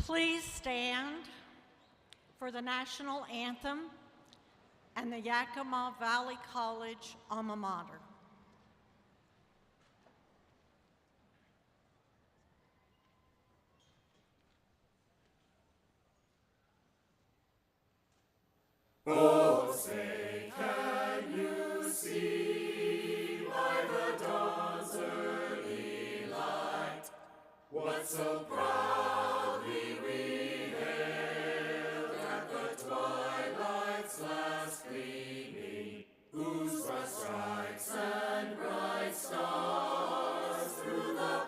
Please stand for the national anthem and the Yakima Valley College alma mater. Oh, say, can you see by the dawn's early light what so proudly we hailed at the twilight's last gleaming, whose broad stripes and bright stars through the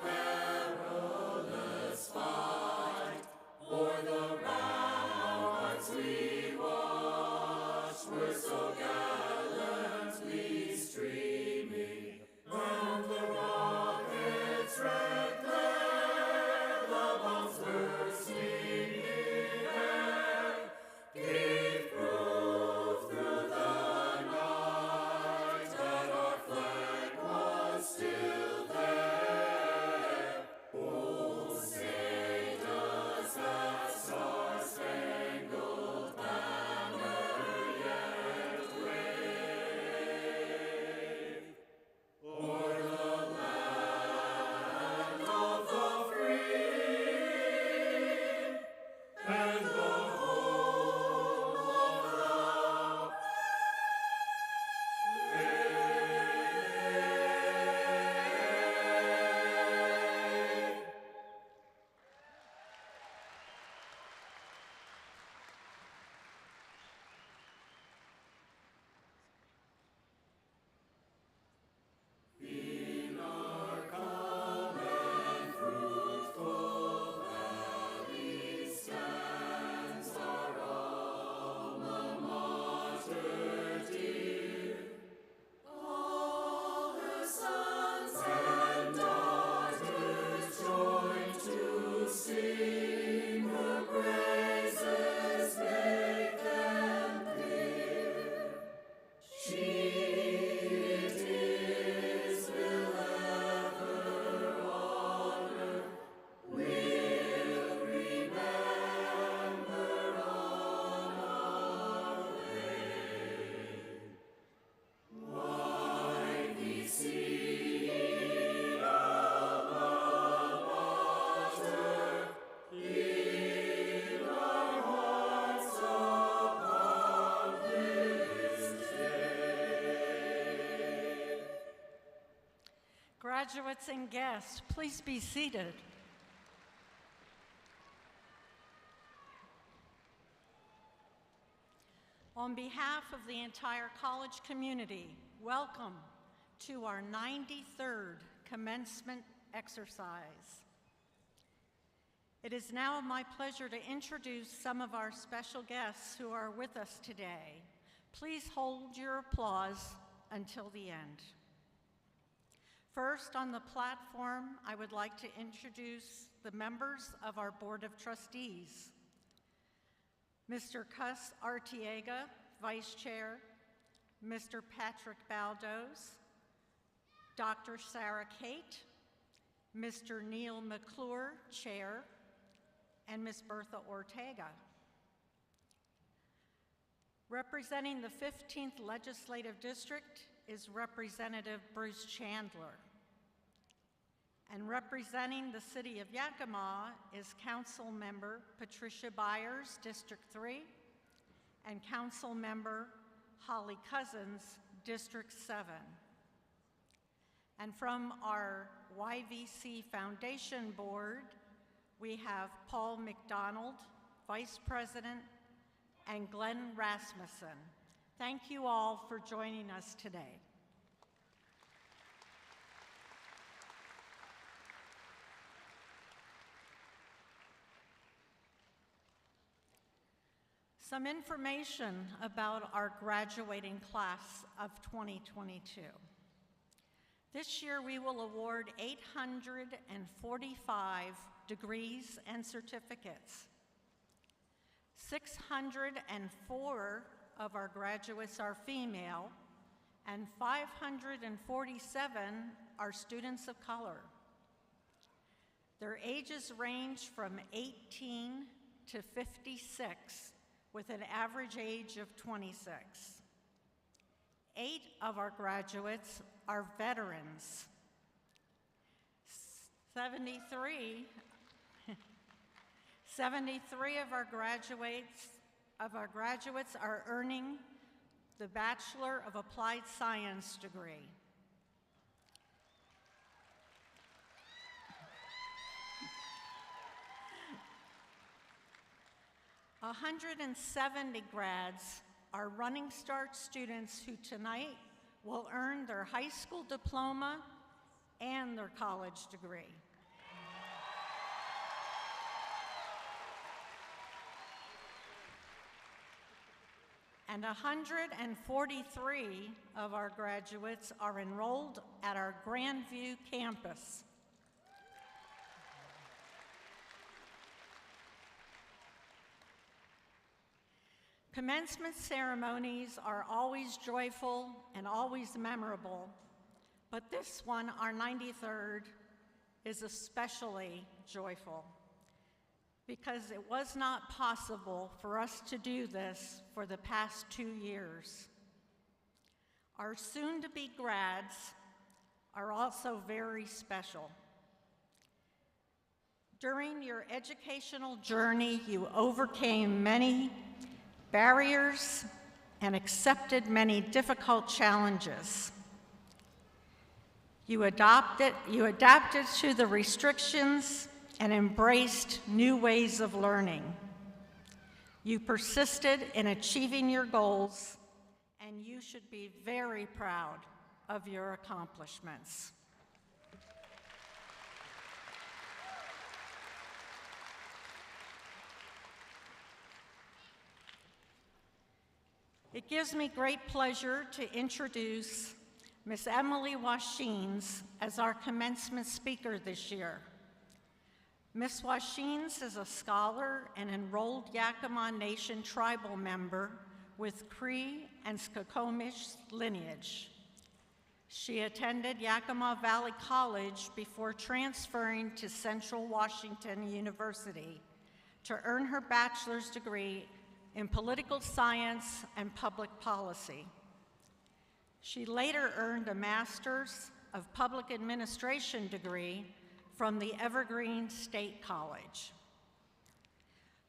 perilous fight o'er the ramparts we watched were so gallantly streaming, and the rockets' red glare, the bombs bursting in air, gave proof through the night that our flag was still there. Oh, say does that star-spangled banner yet wave o'er the land of the free and the home of the brave? In our calm and fruitful valley stands our alma mater dear. All her sons and daughters join to sing her praises, make them clear. She it is will ever honor, will remember on our way. Why we see Alma Mater in our hearts upon this day. Graduates and guests, please be seated. On behalf of the entire college community, welcome to our 93rd commencement exercise. It is now my pleasure to introduce some of our special guests who are with us today. Please hold your applause until the end. First on the platform, I would like to introduce the members of our Board of Trustees. Mr. Cus Artiega, Vice Chair, Mr. Patrick Baldos, Dr. Sarah Kate, Mr. Neil McClure, Chair, and Ms. Bertha Ortega. Representing the 15th Legislative District is Representative Bruce Chandler. And representing the city of Yakima is Council Member Patricia Byers, District 3, and Council Member Holly Cousins, District 7. And from our YVC Foundation Board, we have Paul McDonald, Vice President, and Glenn Rasmussen. Thank you all for joining us today. Some information about our graduating class of 2022. This year we will award 845 degrees and certificates. 604 of our graduates are female, and 547 are students of color. Their ages range from 18 to 56, with an average age of 26. 8 of our graduates are veterans. 73 of our graduates are earning the Bachelor of Applied Science degree. 170 grads are Running Start students who tonight will earn their high school diploma and their college degree. And 143 of our graduates are enrolled at our Grandview campus. Commencement ceremonies are always joyful and always memorable, but this one, our 93rd, is especially joyful because it was not possible for us to do this for the past 2 years. Our soon-to-be grads are also very special. During your educational journey, you overcame many barriers and accepted many difficult challenges. You adapted to the restrictions and embraced new ways of learning. You persisted in achieving your goals, and you should be very proud of your accomplishments. It gives me great pleasure to introduce Ms. Emily Washines as our commencement speaker this year. Ms. Washines is a scholar and enrolled Yakima Nation tribal member with Cree and Skokomish lineage. She attended Yakima Valley College before transferring to Central Washington University to earn her bachelor's degree in political science and public policy. She later earned a Master's of Public Administration degree from the Evergreen State College.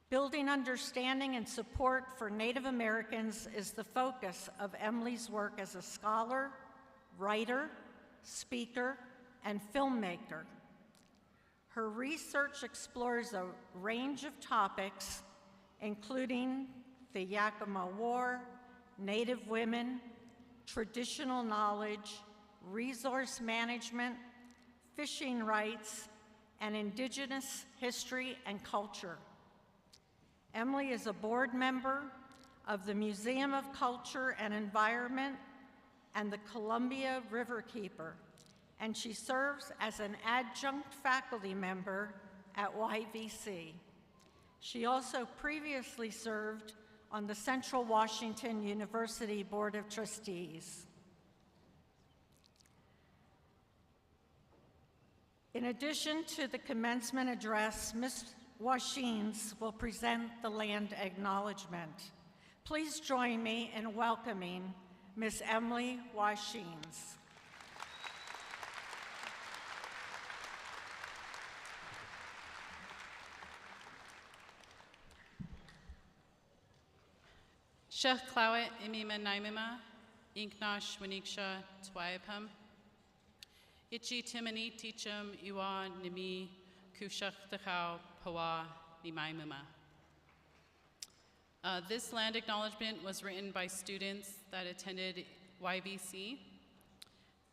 Building understanding and support for Native Americans is the focus of Emily's work as a scholar, writer, speaker, and filmmaker. Her research explores a range of topics, including the Yakima War, Native women, traditional knowledge, resource management, fishing rights, and Indigenous history and culture. Emily is a board member of the Museum of Culture and Environment and the Columbia Riverkeeper, and she serves as an adjunct faculty member at YVC. She also previously served on the Central Washington University Board of Trustees. In addition to the commencement address, Ms. Washines will present the land acknowledgement. Please join me in welcoming Ms. Emily Washines. Shech Clawit imima naimima, inknash winiksha twayapum. Ichi timani teachum iwa nimi kushach techau pawa nimaimima. This land acknowledgement was written by students that attended YVC.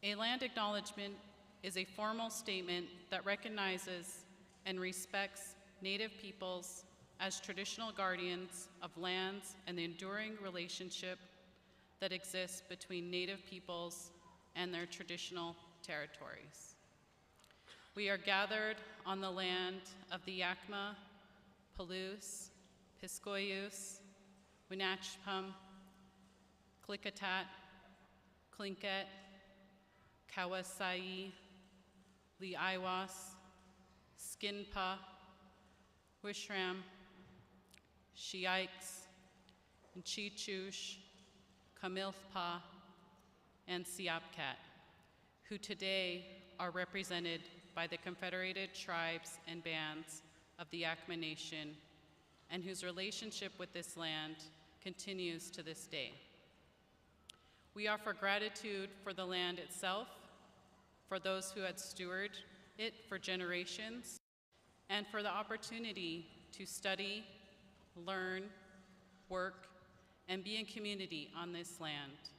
A land acknowledgement is a formal statement that recognizes and respects Native peoples as traditional guardians of lands and the enduring relationship that exists between Native peoples and their traditional territories. We are gathered on the land of the Yakima, Palouse, Piscoyus, Wenatchpum, Klickitat, Tlingit, Kawasai, Liiwas, Skinpa, Wishram, Shiikes, Chichush, Kamilthpa, and Siapkat, who today are represented by the Confederated Tribes and Bands of the Yakima Nation, and whose relationship with this land continues to this day. We offer gratitude for the land itself, for those who had stewarded it for generations, and for the opportunity to study, learn, work, and be in community on this land.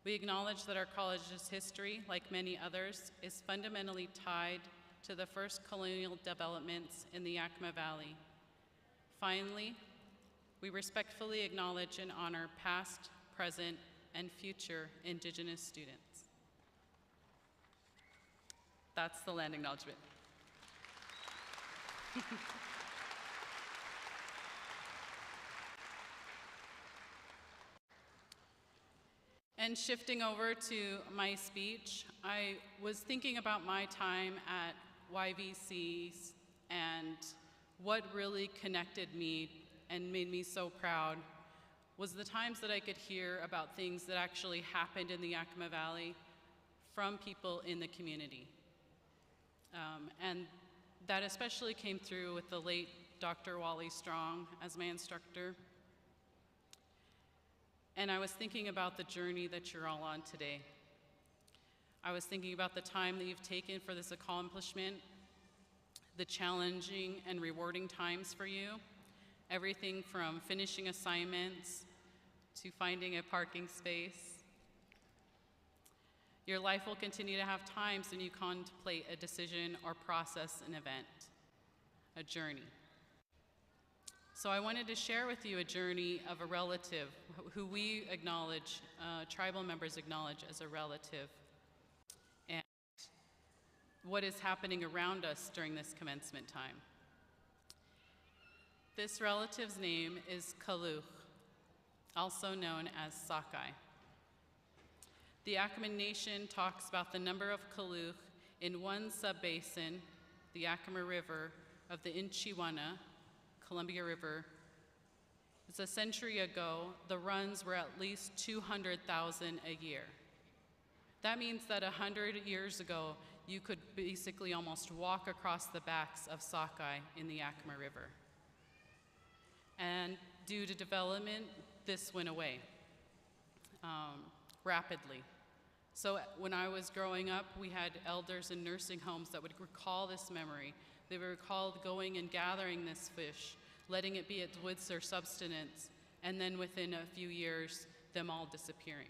We acknowledge that our college's history, like many others, is fundamentally tied to the first colonial developments in the Yakima Valley. Finally, we respectfully acknowledge and honor past, present, and future Indigenous students. That's the land acknowledgement. And shifting over to my speech, I was thinking about my time at YVCs and what really connected me and made me so proud was the times that I could hear about things that actually happened in the Yakima Valley from people in the community. And that especially came through with the late Dr. Wally Strong as my instructor. And I was thinking about the journey that you're all on today. I was thinking about the time that you've taken for this accomplishment, the challenging and rewarding times for you, everything from finishing assignments to finding a parking space. Your life will continue to have times when you contemplate a decision or process an event, a journey. So I wanted to share with you a journey of a relative who we acknowledge, tribal members acknowledge as a relative, and what is happening around us during this commencement time. This relative's name is Kaluch, also known as Sakai. The Yakima Nation talks about the number of Kaluch in one subbasin, the Yakima River of the Inchiwana, Columbia River. It's a century ago, the runs were at least 200,000 a year. That means that 100 years ago, you could basically almost walk across the backs of sockeye in the Yakima River. And due to development, this went away rapidly. So when I was growing up, we had elders in nursing homes that would recall this memory. They would recall going and gathering this fish, letting it be its wood or subsistence, and then within a few years, them all disappearing.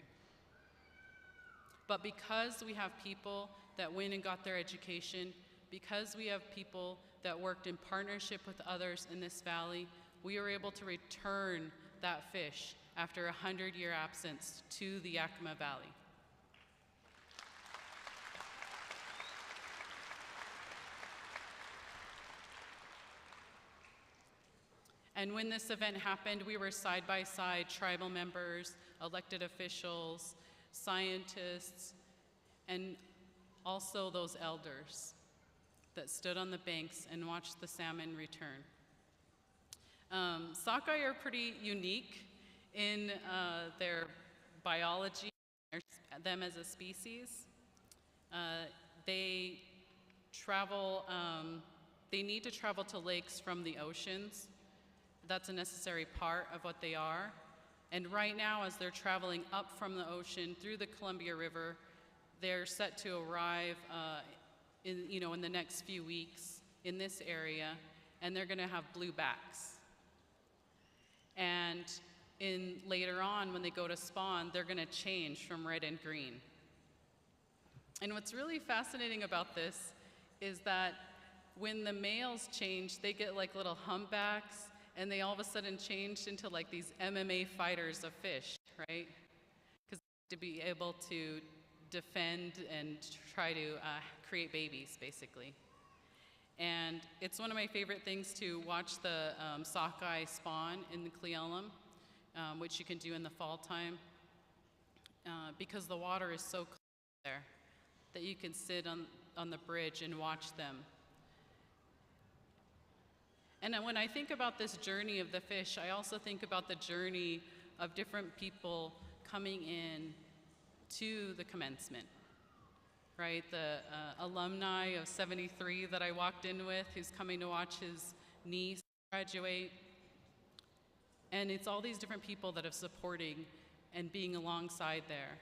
But because we have people that went and got their education, because we have people that worked in partnership with others in this valley, we were able to return that fish after a 100-year absence to the Yakima Valley. And when this event happened, we were side by side, tribal members, elected officials, scientists, and also those elders that stood on the banks and watched the salmon return. Sockeye are pretty unique in their biology, them as a species. They need to travel to lakes from the oceans. That's a necessary part of what they are. And right now, as they're traveling up from the ocean through the Columbia River, they're set to arrive in the next few weeks in this area, and they're gonna have blue backs. And later on, when they go to spawn, they're gonna change from red and green. And what's really fascinating about this is that when the males change, they get like little humpbacks, and they all of a sudden changed into like these MMA fighters of fish, right? Because to be able to defend and try to create babies, basically. And it's one of my favorite things to watch the sockeye spawn in the Cleolum, which you can do in the fall time, because the water is so clear there that you can sit on the bridge and watch them. And when I think about this journey of the fish, I also think about the journey of different people coming in to the commencement, right? The alumni of 73 that I walked in with, who's coming to watch his niece graduate. And it's all these different people that are supporting and being alongside there.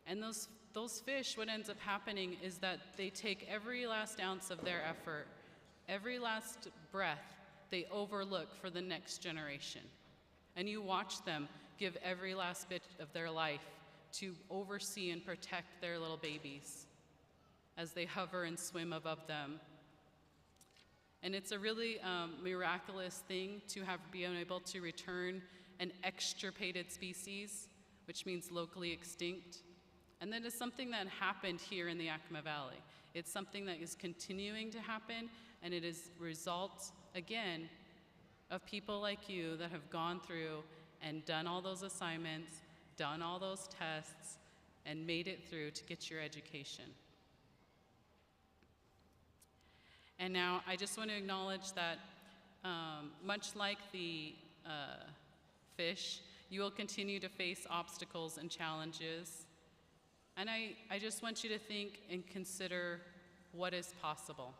And those fish, what ends up happening is that they take every last ounce of their effort, every last breath they overlook for the next generation. And you watch them give every last bit of their life to oversee and protect their little babies as they hover and swim above them. And it's a really miraculous thing to have been able to return an extirpated species, which means locally extinct. And that is something that happened here in the Yakima Valley. It's something that is continuing to happen, and it is results, again, of people like you that have gone through and done all those assignments, done all those tests, and made it through to get your education. And now I just want to acknowledge that much like the fish, you will continue to face obstacles and challenges. And I just want you to think and consider what is possible.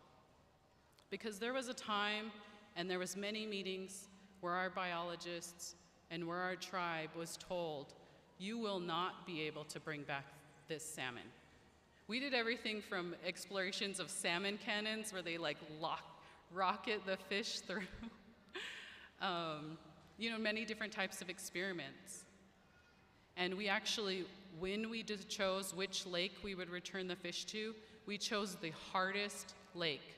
Because there was a time and there was many meetings where our biologists and where our tribe was told, you will not be able to bring back this salmon. We did everything from explorations of salmon cannons where they like rocket the fish through, many different types of experiments. And we actually, when we chose which lake we would return the fish to, we chose the hardest lake.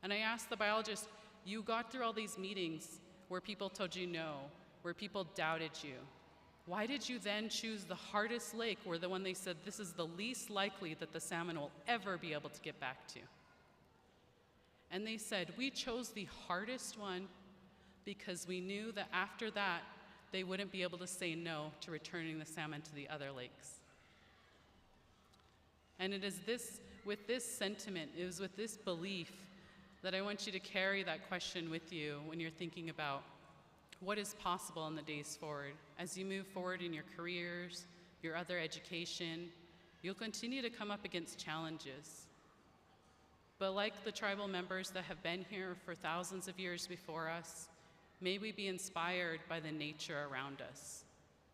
And I asked the biologist, you got through all these meetings where people told you no, where people doubted you. Why did you then choose the hardest lake where the one they said this is the least likely that the salmon will ever be able to get back to? And they said, we chose the hardest one because we knew that after that, they wouldn't be able to say no to returning the salmon to the other lakes. And it is with this sentiment, it was with this belief that I want you to carry that question with you when you're thinking about what is possible in the days forward. As you move forward in your careers, your other education, you'll continue to come up against challenges. But like the tribal members that have been here for thousands of years before us, may we be inspired by the nature around us.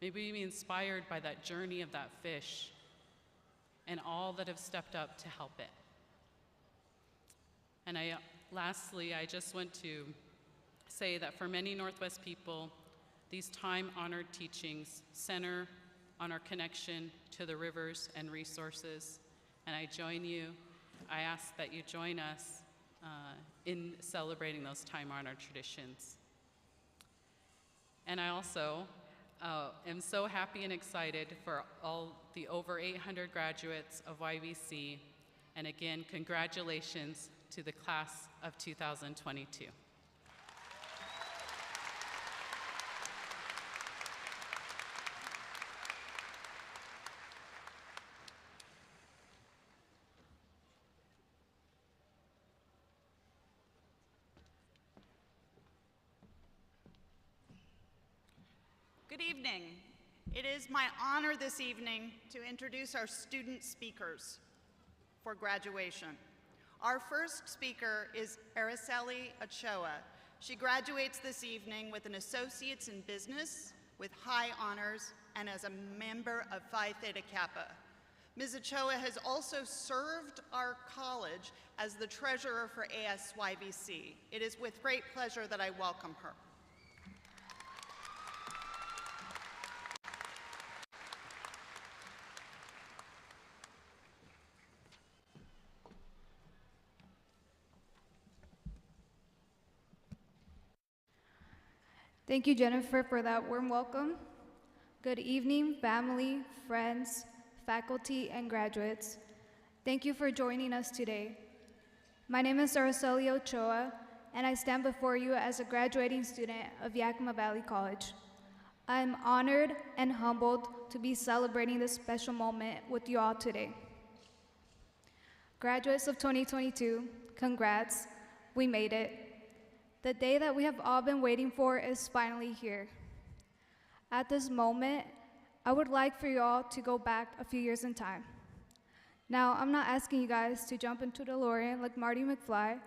May we be inspired by that journey of that fish and all that have stepped up to help it. And lastly, I just want to say that for many Northwest people, these time-honored teachings center on our connection to the rivers and resources. And I ask that you join us in celebrating those time-honored traditions. And I also am so happy and excited for all the over 800 graduates of YVC. And again, congratulations to the class of 2022. Good evening. It is my honor this evening to introduce our student speakers for graduation. Our first speaker is Araceli Ochoa. She graduates this evening with an Associate's in Business, with high honors, and as a member of Phi Theta Kappa. Ms. Ochoa has also served our college as the treasurer for ASYVC. It is with great pleasure that I welcome her. Thank you, Jennifer, for that warm welcome. Good evening, family, friends, faculty, and graduates. Thank you for joining us today. My name is Araceli Ochoa, and I stand before you as a graduating student of Yakima Valley College. I am honored and humbled to be celebrating this special moment with you all today. Graduates of 2022, congrats, we made it. The day that we have all been waiting for is finally here. At this moment, I would like for you all to go back a few years in time. Now, I'm not asking you guys to jump into DeLorean like Marty McFly.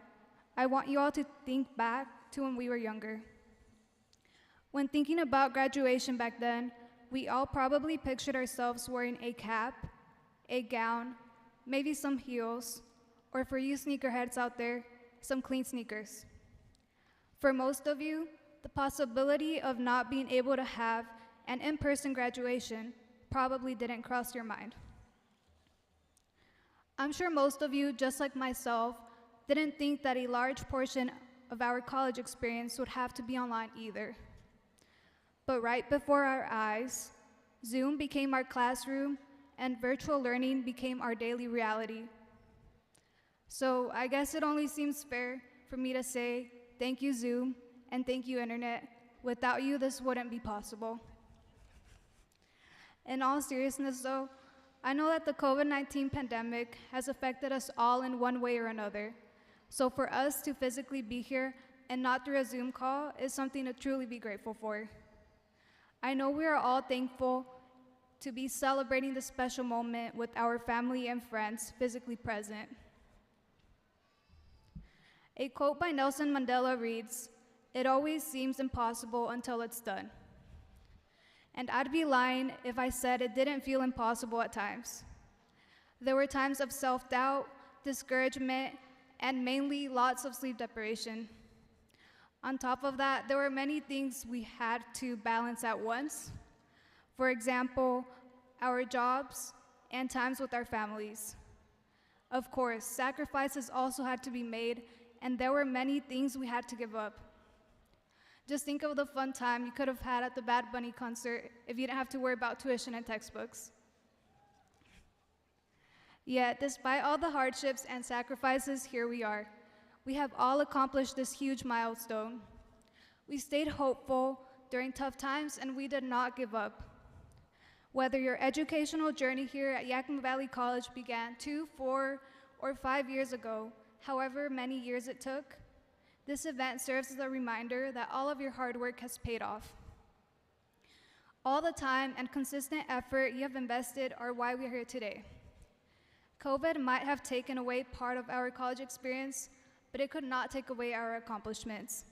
I want you all to think back to when we were younger. When thinking about graduation back then, we all probably pictured ourselves wearing a cap, a gown, maybe some heels, or for you sneakerheads out there, some clean sneakers. For most of you, the possibility of not being able to have an in-person graduation probably didn't cross your mind. I'm sure most of you, just like myself, didn't think that a large portion of our college experience would have to be online either. But right before our eyes, Zoom became our classroom and virtual learning became our daily reality. So I guess it only seems fair for me to say thank you, Zoom, and thank you, Internet. Without you, this wouldn't be possible. In all seriousness, though, I know that the COVID-19 pandemic has affected us all in one way or another. So for us to physically be here and not through a Zoom call is something to truly be grateful for. I know we are all thankful to be celebrating this special moment with our family and friends physically present. A quote by Nelson Mandela reads, "It always seems impossible until it's done." And I'd be lying if I said it didn't feel impossible at times. There were times of self-doubt, discouragement, and mainly lots of sleep deprivation. On top of that, there were many things we had to balance at once. For example, our jobs and times with our families. Of course, sacrifices also had to be made, and there were many things we had to give up. Just think of the fun time you could have had at the Bad Bunny concert if you didn't have to worry about tuition and textbooks. Yet, despite all the hardships and sacrifices, here we are. We have all accomplished this huge milestone. We stayed hopeful during tough times, and we did not give up. Whether your educational journey here at Yakima Valley College began 2, 4, or 5 years ago, however many years it took, this event serves as a reminder that all of your hard work has paid off. All the time and consistent effort you have invested are why we're here today. COVID might have taken away part of our college experience, but it could not take away our accomplishments.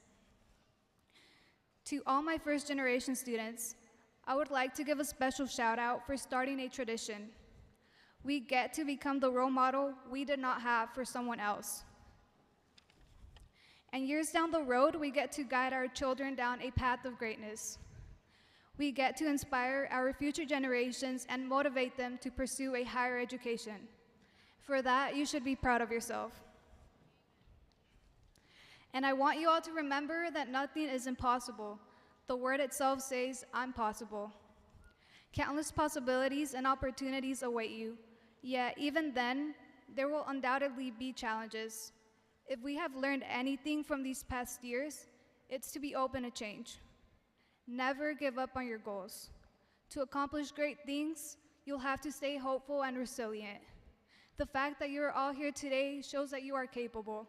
To all my first-generation students, I would like to give a special shout-out for starting a tradition. We get to become the role model we did not have for someone else. And years down the road, we get to guide our children down a path of greatness. We get to inspire our future generations and motivate them to pursue a higher education. For that, you should be proud of yourself. And I want you all to remember that nothing is impossible. The word itself says, "I'm possible." Countless possibilities and opportunities await you, yet even then, there will undoubtedly be challenges. If we have learned anything from these past years, it's to be open to change. Never give up on your goals. To accomplish great things, you'll have to stay hopeful and resilient. The fact that you're all here today shows that you are capable.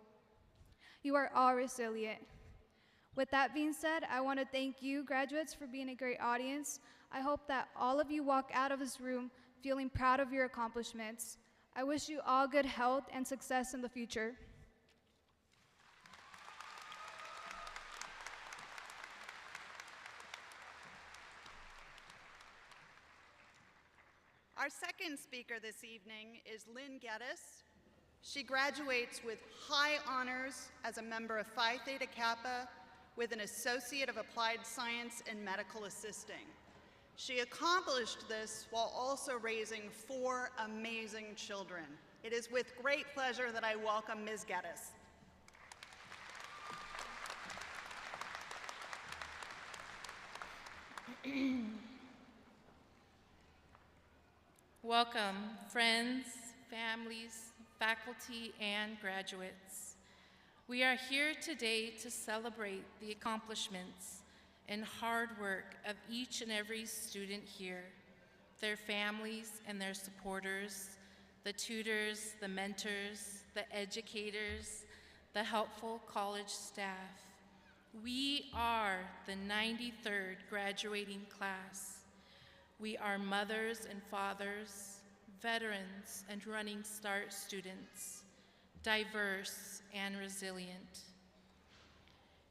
You are all resilient. With that being said, I want to thank you, graduates, for being a great audience. I hope that all of you walk out of this room feeling proud of your accomplishments. I wish you all good health and success in the future. Our second speaker this evening is Lynne Gettis. She graduates with high honors as a member of Phi Theta Kappa with an Associate of Applied Science in Medical Assisting. She accomplished this while also raising 4 amazing children. It is with great pleasure that I welcome Ms. Gettis. Welcome, friends, families, faculty, and graduates. We are here today to celebrate the accomplishments and hard work of each and every student here, their families and their supporters, the tutors, the mentors, the educators, the helpful college staff. We are the 93rd graduating class. We are mothers and fathers, veterans and running start students, diverse and resilient.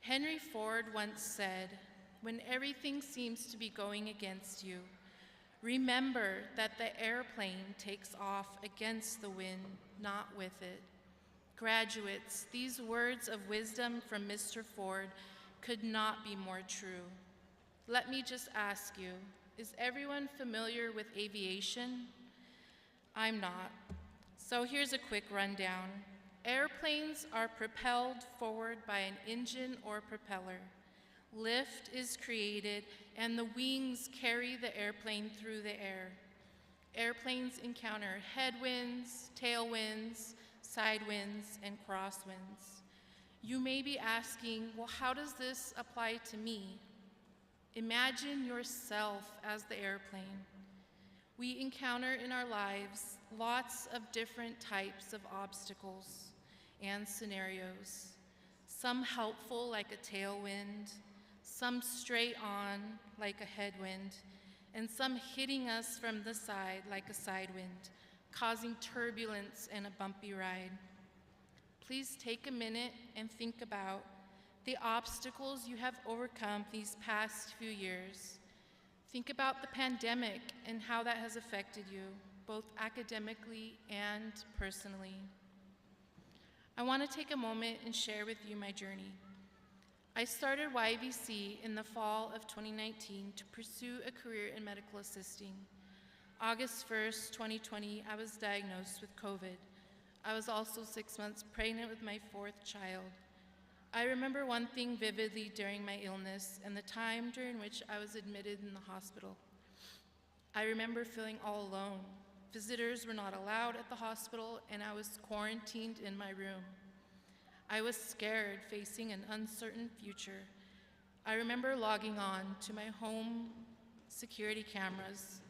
Henry Ford once said, "When everything seems to be going against you, remember that the airplane takes off against the wind, not with it." Graduates, these words of wisdom from Mr. Ford could not be more true. Let me just ask you, is everyone familiar with aviation? I'm not. So here's a quick rundown. Airplanes are propelled forward by an engine or propeller. Lift is created, and the wings carry the airplane through the air. Airplanes encounter headwinds, tailwinds, side winds, and crosswinds. You may be asking, well, how does this apply to me? Imagine yourself as the airplane. We encounter in our lives lots of different types of obstacles and scenarios. Some helpful like a tailwind, some straight on like a headwind, and some hitting us from the side like a side wind, causing turbulence and a bumpy ride. Please take a minute and think about the obstacles you have overcome these past few years. Think about the pandemic and how that has affected you, both academically and personally. I want to take a moment and share with you my journey. I started YVC in the fall of 2019 to pursue a career in medical assisting. August 1st, 2020, I was diagnosed with COVID. I was also 6 months pregnant with my 4th child. I remember one thing vividly during my illness and the time during which I was admitted in the hospital. I remember feeling all alone. Visitors were not allowed at the hospital, and I was quarantined in my room. I was scared, facing an uncertain future. I remember logging on to my home security cameras.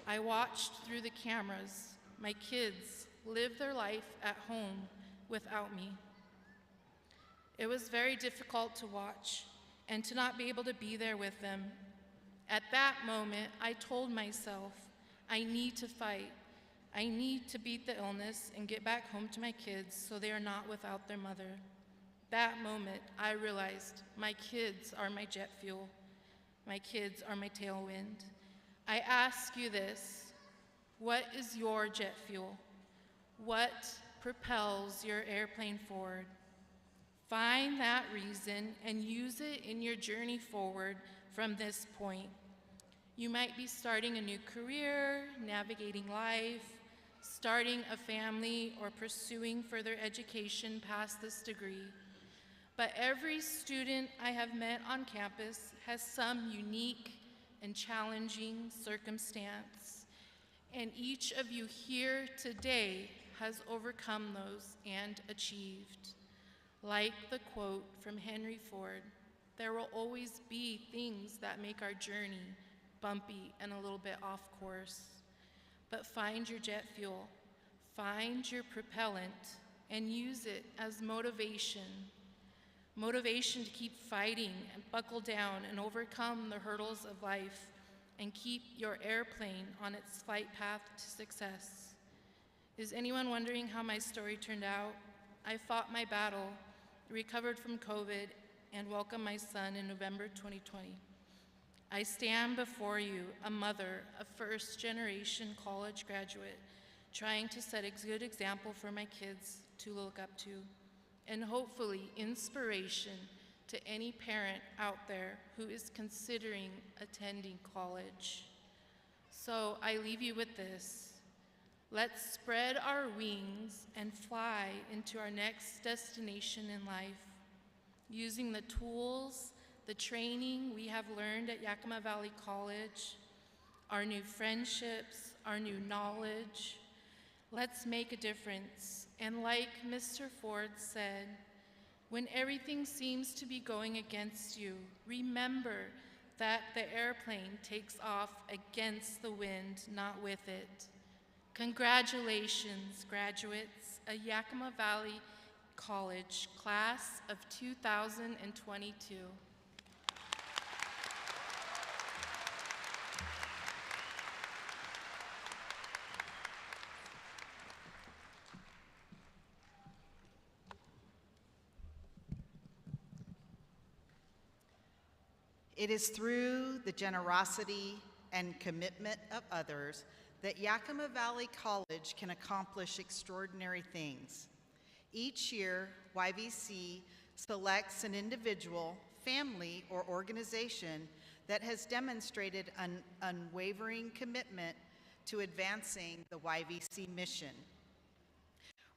I watched through the cameras my kids live their life at home without me. It was very difficult to watch and to not be able to be there with them. At that moment, I told myself, I need to fight. I need to beat the illness and get back home to my kids so they are not without their mother. That moment, I realized my kids are my jet fuel. My kids are my tailwind. I ask you this, what is your jet fuel? What propels your airplane forward? Find that reason and use it in your journey forward from this point. You might be starting a new career, navigating life, starting a family, or pursuing further education past this degree. But every student I have met on campus has some unique and challenging circumstance, and each of you here today has overcome those and achieved. Like the quote from Henry Ford, there will always be things that make our journey bumpy and a little bit off course. But find your jet fuel, find your propellant, and use it as motivation. Motivation to keep fighting and buckle down and overcome the hurdles of life and keep your airplane on its flight path to success. Is anyone wondering how my story turned out? I fought my battle, recovered from COVID, and welcomed my son in November 2020. I stand before you, a mother, a first-generation college graduate, trying to set a good example for my kids to look up to, and hopefully inspiration to any parent out there who is considering attending college. So I leave you with this. Let's spread our wings and fly into our next destination in life, using the tools, the training we have learned at Yakima Valley College, our new friendships, our new knowledge. Let's make a difference. And like Mr. Ford said, when everything seems to be going against you, remember that the airplane takes off against the wind, not with it. Congratulations, graduates. A Yakima Valley College, class of 2022. It is through the generosity and commitment of others that Yakima Valley College can accomplish extraordinary things. Each year, YVC selects an individual, family, or organization that has demonstrated an unwavering commitment to advancing the YVC mission.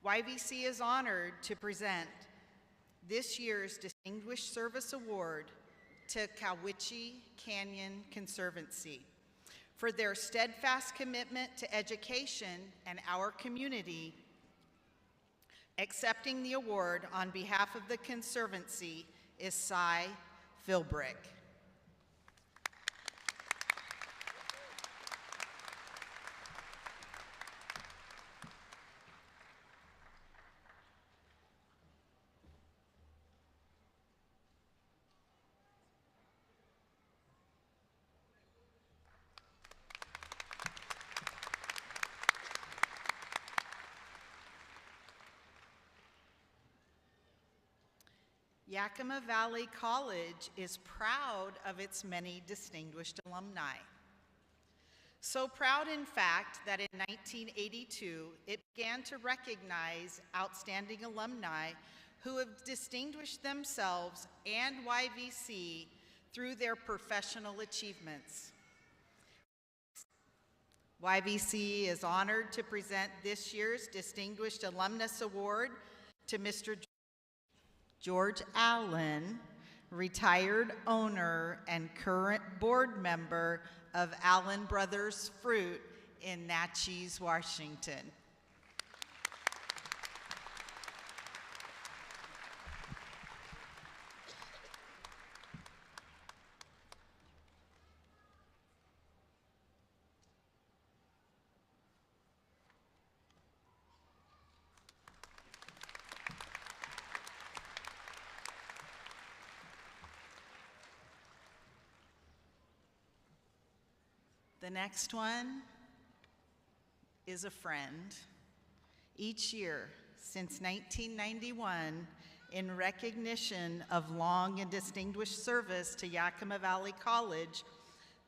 YVC is honored to present this year's Distinguished Service Award to Calwichi Canyon Conservancy for their steadfast commitment to education and our community. Accepting the award on behalf of the Conservancy is Cy Philbrick. Yakima Valley College is proud of its many distinguished alumni. So proud, in fact, that in 1982, it began to recognize outstanding alumni who have distinguished themselves and YVC through their professional achievements. YVC is honored to present this year's Distinguished Alumnus Award to Mr. George Allen, retired owner and current board member of Allen Brothers Fruit in Natchez, Washington. The next one is a friend. Each year since 1991, in recognition of long and distinguished service to Yakima Valley College,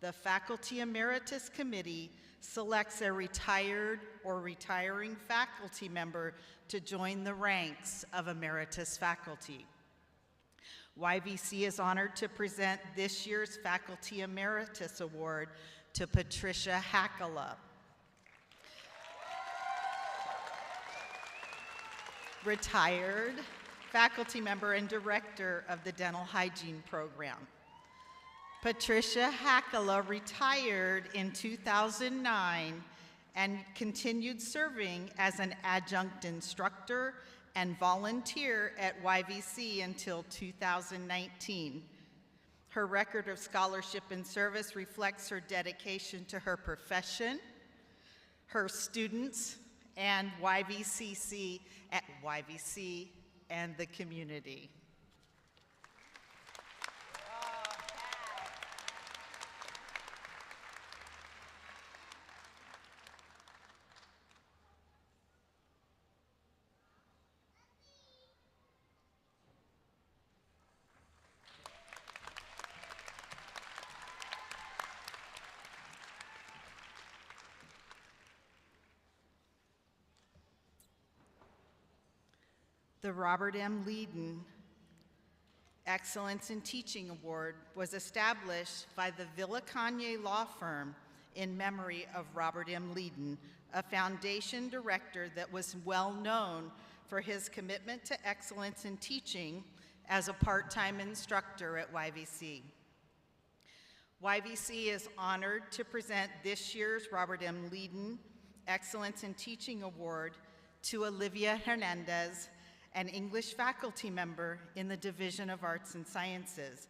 the Faculty Emeritus Committee selects a retired or retiring faculty member to join the ranks of emeritus faculty. YVC is honored to present this year's Faculty Emeritus Award to Patricia Hackala, retired faculty member and director of the Dental Hygiene Program. Patricia Hackala retired in 2009 and continued serving as an adjunct instructor and volunteer at YVC until 2019. Her record of scholarship and service reflects her dedication to her profession, her students, and YVC and the community. The Robert M. Leiden Excellence in Teaching Award was established by the Villicanye Law Firm in memory of Robert M. Leiden, a foundation director that was well known for his commitment to excellence in teaching as a part-time instructor at YVC. YVC is honored to present this year's Robert M. Leiden Excellence in Teaching Award to Olivia Hernandez, an English faculty member in the Division of Arts and Sciences.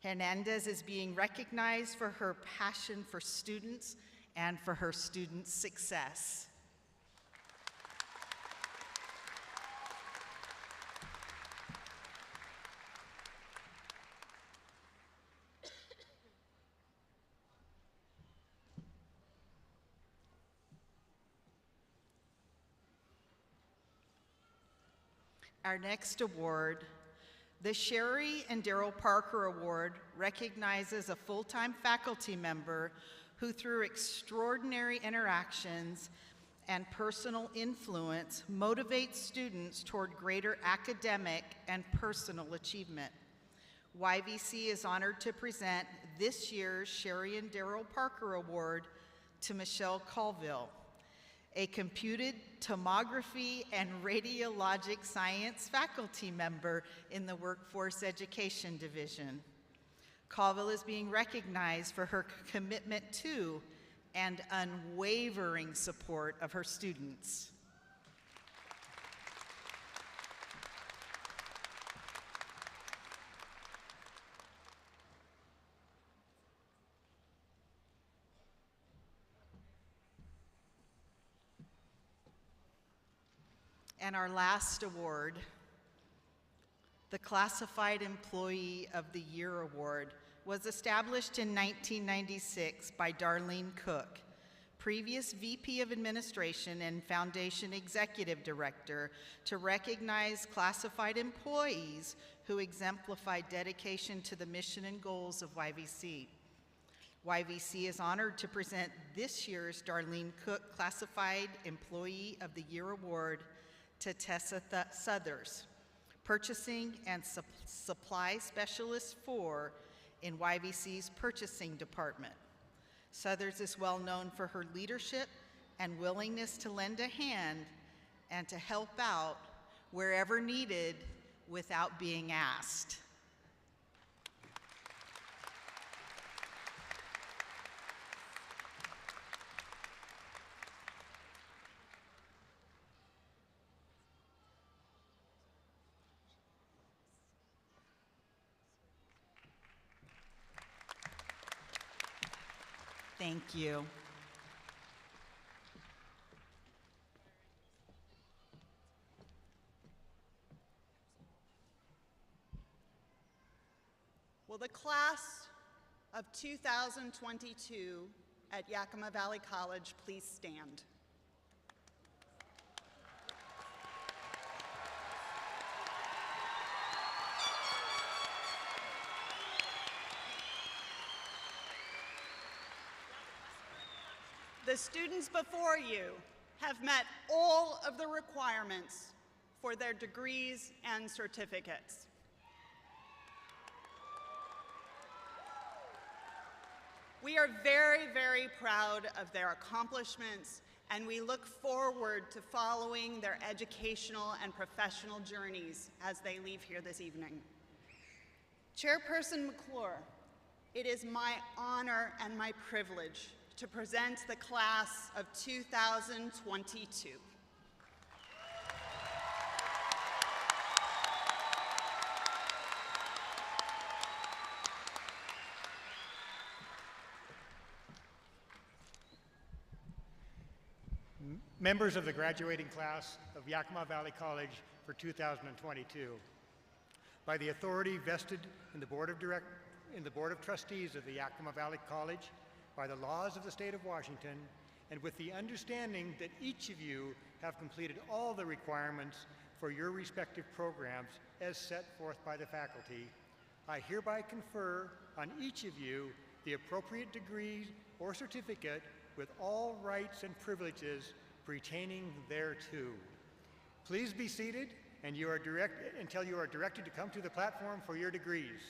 Hernandez is being recognized for her passion for students and for her students' success. Our next award, the Sherry and Daryl Parker Award, recognizes a full-time faculty member who, through extraordinary interactions and personal influence, motivates students toward greater academic and personal achievement. YVC is honored to present this year's Sherry and Daryl Parker Award to Michelle Colville, a computed tomography and radiologic science faculty member in the Workforce Education Division. Colville is being recognized for her commitment to and unwavering support of her students. And our last award, the Classified Employee of the Year Award, was established in 1996 by Darlene Cook, previous VP of Administration and Foundation Executive Director, to recognize classified employees who exemplify dedication to the mission and goals of YVC. YVC is honored to present this year's Darlene Cook Classified Employee of the Year Award to Tessa Southers, Purchasing and Supply Specialist 4 in YVC's Purchasing Department. Southers is well known for her leadership and willingness to lend a hand and to help out wherever needed without being asked. Thank you. Will the class of 2022 at Yakima Valley College please stand? The students before you have met all of the requirements for their degrees and certificates. We are very, very proud of their accomplishments, and we look forward to following their educational and professional journeys as they leave here this evening. Chairperson McClure, it is my honor and my privilege to present the class of 2022. Members of the graduating class of Yakima Valley College for 2022, by the authority vested in the Board of Trustees of the Yakima Valley College, by the laws of the state of Washington, and with the understanding that each of you have completed all the requirements for your respective programs as set forth by the faculty, I hereby confer on each of you the appropriate degree or certificate with all rights and privileges pertaining thereto. Please be seated and until you are directed to come to the platform for your degrees.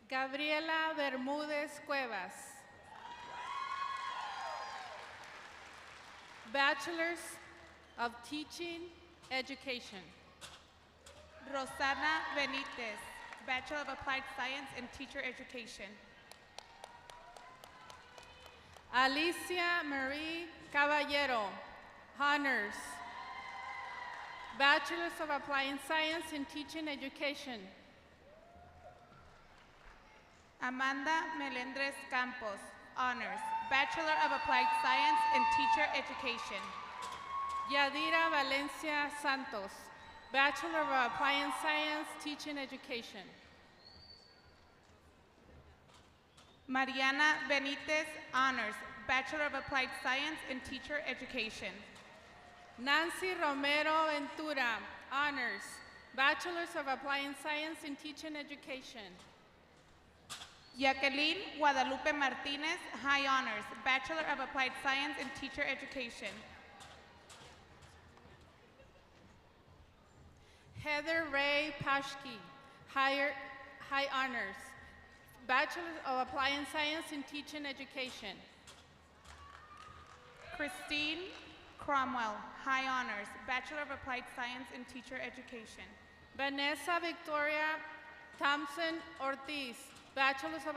Gabriela Bermúdez Cuevas. Bachelor's of Teaching Education. Rosana Benitez, Bachelor of Applied Science in Teacher Education. Alicia Marie Caballero, honors. Bachelor's of Applied Science in Teaching Education. Amanda Melendres Campos, honors. Bachelor of Applied Science in Teacher Education. Yadira Valencia Santos, Bachelor of Applied Science Teaching Education. Mariana Benitez, honors. Bachelor of Applied Science in Teacher Education. Nancy Romero Ventura, honors. Bachelor's of Applied Science in Teaching Education. Jacqueline Guadalupe Martinez, high honors. Bachelor of Applied Science in Teacher Education. Heather Ray Paschke, high honors. Bachelor of Applied Science in Teaching Education. Christine Cromwell, high honors. Bachelor of Applied Science in Teacher Education. Vanessa Victoria Thompson Ortiz, Bachelor of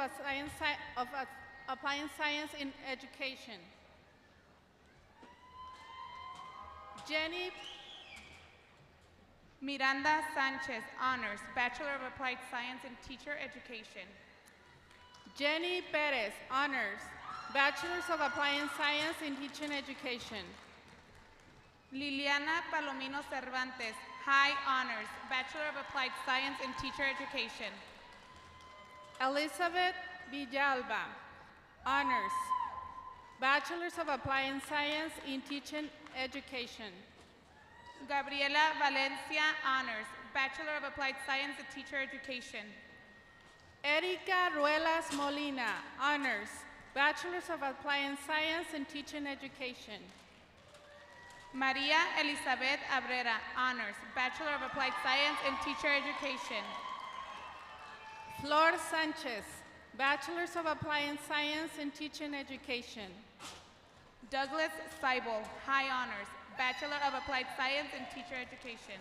Applied Science in Education. Jenny Miranda Sanchez, honors. Bachelor of Applied Science in Teacher Education. Jenny Perez, honors. Bachelor's of Applied Science in Teaching Education. Liliana Palomino Cervantes, high honors. Bachelor of Applied Science in Teacher Education. Elizabeth Villalba, honors. Bachelor's of Applied Science in Teaching Education. Gabriela Valencia, honors. Bachelor of Applied Science in Teacher Education. Erika Ruelas Molina, honors. Bachelor's of Applied Science in Teaching Education. Maria Elizabeth Abrera, honors. Bachelor of Applied Science in Teacher Education. Flor Sanchez, Bachelor's of Applied Science in Teaching Education. Douglas Seibel, high honors. Bachelor of Applied Science in Teacher Education.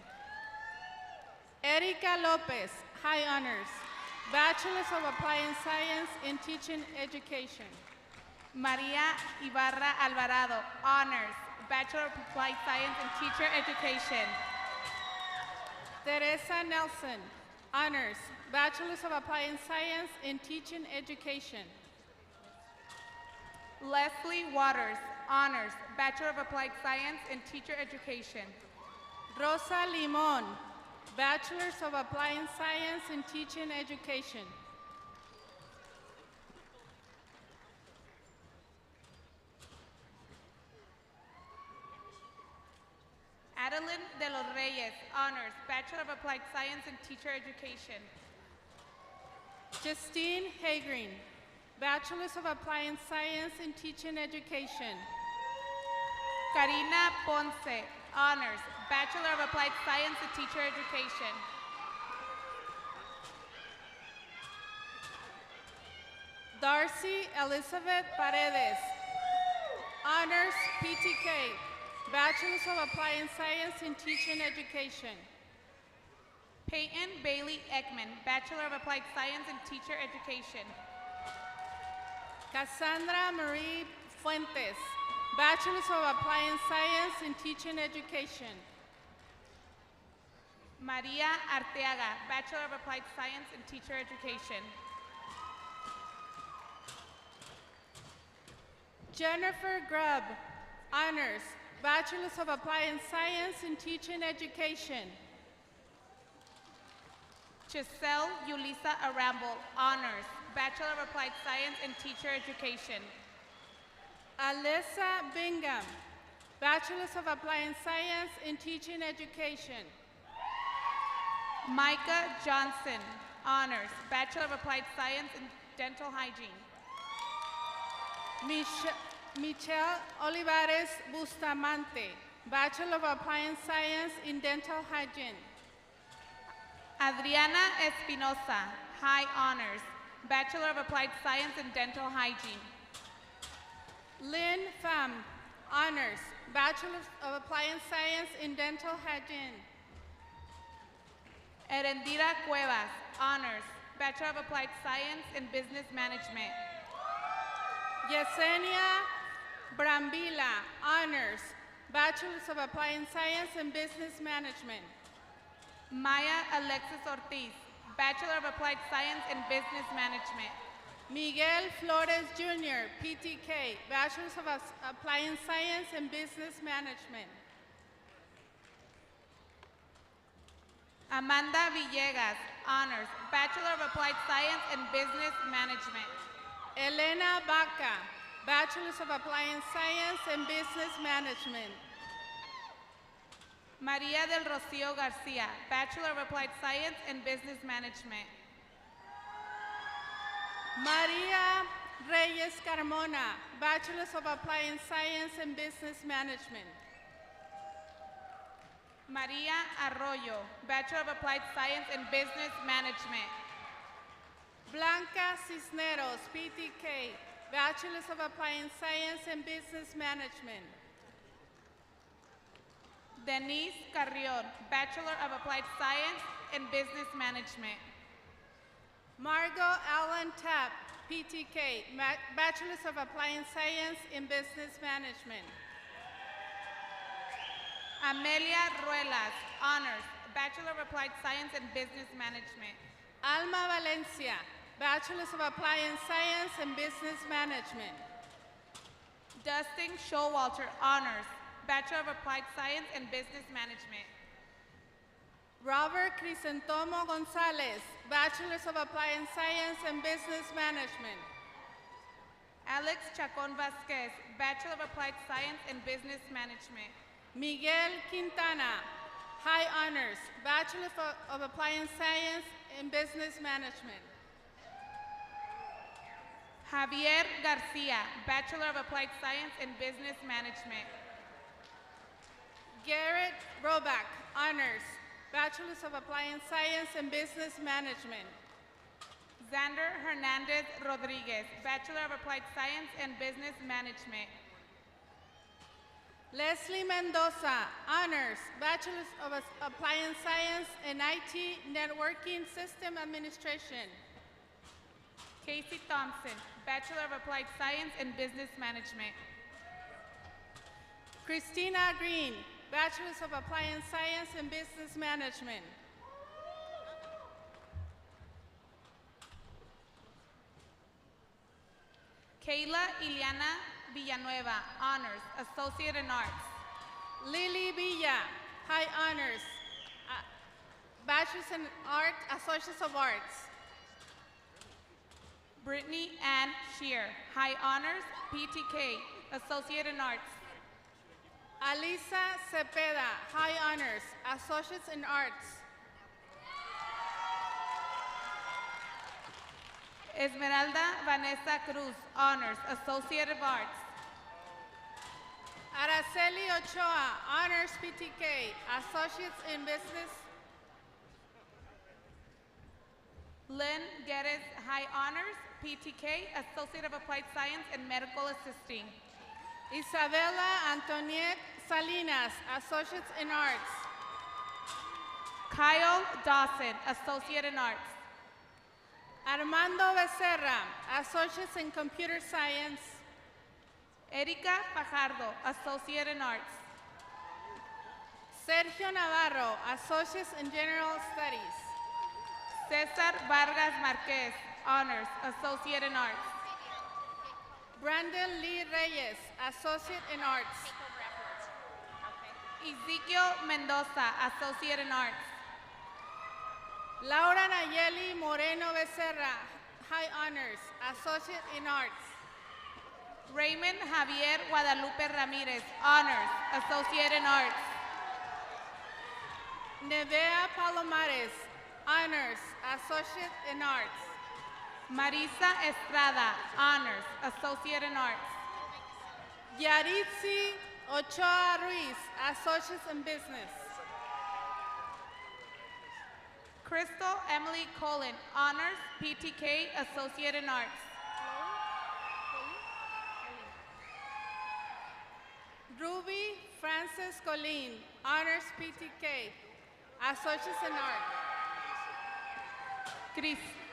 Erika Lopez, high honors. Bachelor's of Applied Science in Teaching Education. Maria Ibarra Alvarado, honors. Bachelor of Applied Science in Teacher Education. Teresa Nelson, honors. Bachelor's of Applied Science in Teaching Education. Leslie Waters, honors. Bachelor of Applied Science in Teacher Education. Rosa Limon, Bachelor's of Applied Science in Teaching Education. Adeline de los Reyes, honors. Bachelor of Applied Science in Teacher Education. Justine Hagreen, Bachelor's of Applied Science in Teaching Education. Karina Ponce, honors. Bachelor of Applied Science in Teacher Education. Darcy Elizabeth Paredes, honors PTK, Bachelor's of Applied Science in Teaching Education. Peyton Bailey Ekman, Bachelor of Applied Science in Teacher Education. Cassandra Marie Fuentes, Bachelor's of Applied Science in Teaching Education. Maria Arteaga, Bachelor of Applied Science in Teacher Education. Jennifer Grubb, honors. Bachelor's of Applied Science in Teaching Education. Giselle Yulisa Aramble, honors. Bachelor of Applied Science in Teacher Education. Alyssa Bingham, Bachelor's of Applied Science in Teaching Education. Micah Johnson, honors. Bachelor of Applied Science in Dental Hygiene. Michelle Olivares Bustamante, Bachelor of Applied Science in Dental Hygiene. Adriana Espinosa, high honors. Bachelor of Applied Science in Dental Hygiene. Lynn Pham, honors. Bachelor of Applied Science in Dental Hygiene. Erendira Cuevas, honors. Bachelor of Applied Science in Business Management. Yesenia Brambila, Honors, Bachelor of Applied Science and Business Management. Maya Alexis Ortiz, Bachelor of Applied Science in Business Management. Miguel Flores Jr., PTK, Bachelor of Applied Science and Business Management. Amanda Villegas, Honors, Bachelor of Applied Science in Business Management. Elena Baca, Bachelor of Applied Science and Business Management. Maria del Rocio Garcia, Bachelor of Applied Science in Business Management. Maria Reyes Carmona, Bachelor of Applied Science and Business Management. Maria Arroyo, Bachelor of Applied Science in Business Management. Blanca Cisneros, PTK, Bachelor of Applied Science and Business Management. Denise Carrion, Bachelor of Applied Science in Business Management. Margot Allen Tapp, PTK, Bachelor of Applied Science in Business Management. Amelia Ruelas, Honors, Bachelor of Applied Science in Business Management. Alma Valencia, Bachelor of Applied Science and Business Management. Dustin Showalter, Honors, Bachelor of Applied Science in Business Management. Robert Crisantomo Gonzalez, Bachelor of Applied Science and Business Management. Alex Chacon Vasquez, Bachelor of Applied Science in Business Management. Miguel Quintana, High Honors, Bachelor of Applied Science in Business Management. Javier Garcia, Bachelor of Applied Science in Business Management. Garrett Roback, Honors, Bachelor of Applied Science and Business Management. Xander Hernandez Rodriguez, Bachelor of Applied Science in Business Management. Leslie Mendoza, Honors, Bachelor of Applied Science in IT Networking System Administration. Casey Thompson, Bachelor of Applied Science in Business Management. Christina Green, Bachelor of Applied Science in Business Management. Kayla Iliana Villanueva, Honors, Associate in Arts. Lily Villa, High Honors, Bachelor in Art, Associates of Arts. Brittany Ann Shear, High Honors, PTK, Associate in Arts. Alisa Cepeda, High Honors, Associates in Arts. Esmeralda Vanessa Cruz, Honors, Associate of Arts. Araceli Ochoa, Honors, PTK, Associates in Business. Lynne Gettis, High Honors, PTK, Associate of Applied Science in Medical Assisting. Isabella Antoniette Salinas, Associates in Arts. Kyle Dawson, Associate in Arts. Armando Becerra, Associates in Computer Science. Erika Fajardo, Associate in Arts. Sergio Navarro, Associates in General Studies. Cesar Vargas Marquez, Honors, Associate in Arts. Brandon Lee Reyes, Associate in Arts. Ezekiel Mendoza, Associate in Arts. Laura Nayeli Moreno Becerra, High Honors, Associate in Arts. Raymond Javier Guadalupe Ramirez, Honors, Associate in Arts. Nevea Palomares, Honors, Associate in Arts. Marisa Estrada, Honors, Associate in Arts. Yaritzi Ochoa Ruiz, Associates in Business. Crystal Emily Colin, Honors, PTK, Associate in Arts. Ruby Frances Colleen, Honors, PTK, Associates in Arts.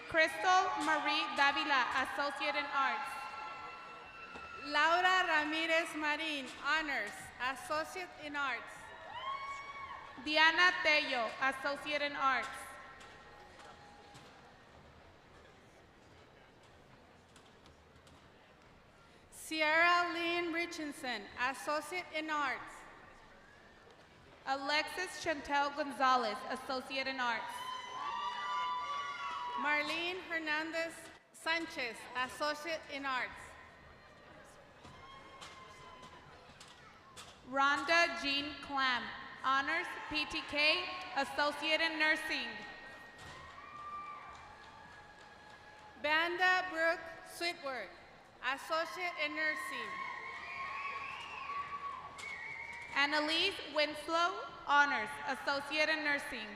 Crystal Marie Davila, Associate in Arts. Laura Ramirez Marin, Honors, Associate in Arts. Diana Tello, Associate in Arts. Sierra Lynn Richardson, Associate in Arts. Alexis Chantel Gonzalez, Associate in Arts. Marlene Hernandez Sanchez, Associate in Arts. Rhonda Jean Clam, Honors, PTK, Associate in Nursing. Banda Brooke Sweetworth, Associate in Nursing. Annalise Winslow, Honors, Associate in Nursing.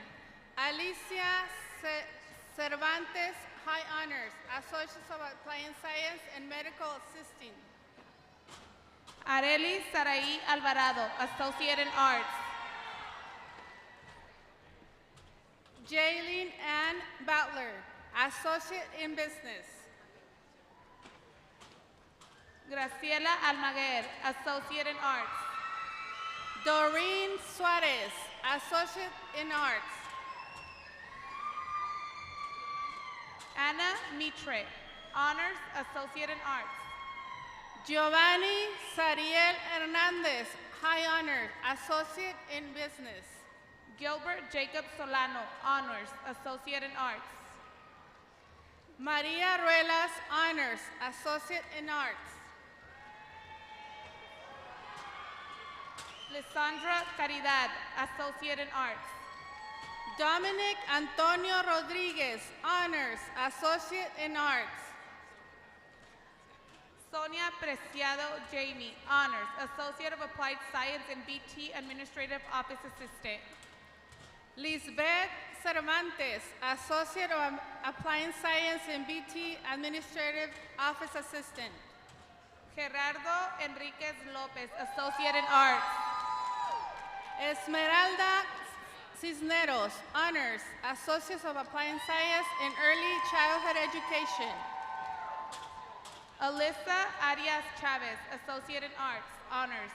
Alicia Cervantes, High Honors, Associate of Applied Science and Medical Assisting. Arely Sarai Alvarado, Associate in Arts. Jaylene Ann Butler, Associate in Business. Graciela Almaguer, Associate in Arts. Doreen Suarez, Associate in Arts. Anna Mitre, Honors, Associate in Arts. Giovanni Sariel Hernandez, High Honors, Associate in Business. Gilbert Jacob Solano, Honors, Associate in Arts. Maria Ruelas, Honors, Associate in Arts. Lisandra Caridad, Associate in Arts. Dominic Antonio Rodriguez, Honors, Associate in Arts. Sonia Preciado Jamie, Honors, Associate of Applied Science and BT Administrative Office Assistant. Lisbeth Cervantes, Associate of Applied Science and BT Administrative Office Assistant. Gerardo Enriquez Lopez, Associate in Arts. Esmeralda Cisneros, Honors, Associate of Applied Science and Early Childhood Education. Alyssa Arias Chavez, Associate in Arts, Honors.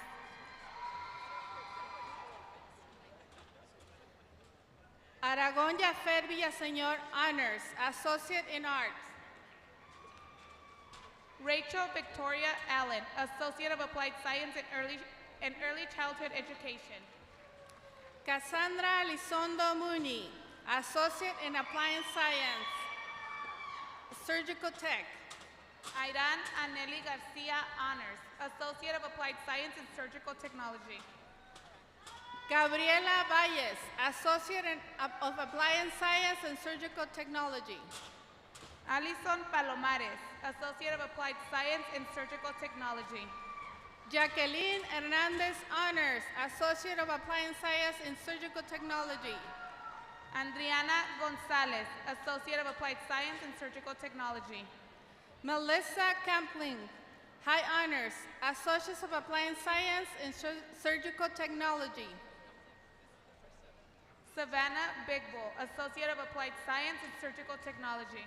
Aragón Yafer Villaseñor, Honors, Associate in Arts. Rachel Victoria Allen, Associate of Applied Science and Early Childhood Education. Cassandra Elizondo Mooney, Associate in Applied Science, Surgical Tech. Airan Aneli Garcia, Honors, Associate of Applied Science and Surgical Technology. Gabriela Valles, Associate of Applied Science and Surgical Technology. Alison Palomares, Associate of Applied Science and Surgical Technology. Jacqueline Hernandez, Honors, Associate of Applied Science and Surgical Technology. Andriana Gonzalez, Associate of Applied Science and Surgical Technology. Melissa Campling, High Honors, Associate of Applied Science and Surgical Technology. Savannah Bigbull, Associate of Applied Science and Surgical Technology.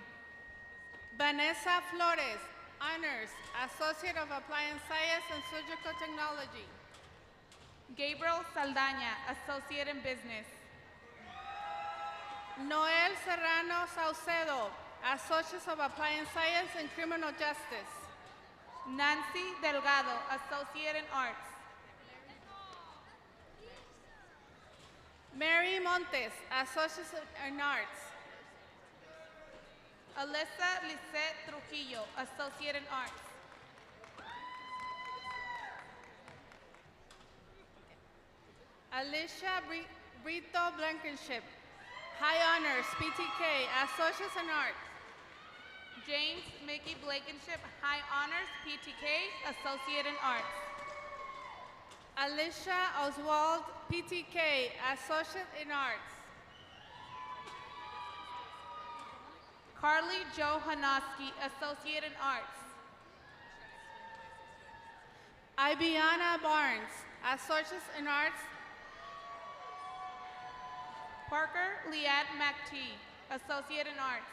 Vanessa Flores, Honors, Associate of Applied Science and Surgical Technology. Gabriel Saldaña, Associate in Business. Noel Serrano Saucedo, Associate of Applied Science and Criminal Justice. Nancy Delgado, Associate in Arts. Mary Montes, Associate in Arts. Alyssa Lisette Trujillo, Associate in Arts. Alicia Brito Blankenship, High Honors, PTK, Associate in Arts. James Mickey Blankenship, High Honors, PTK, Associate in Arts. Alicia Oswald, PTK, Associate in Arts. Carly Jo Hanoski, Associate in Arts. Ibiana Barnes, Associate in Arts. Parker Leanne McTee, Associate in Arts.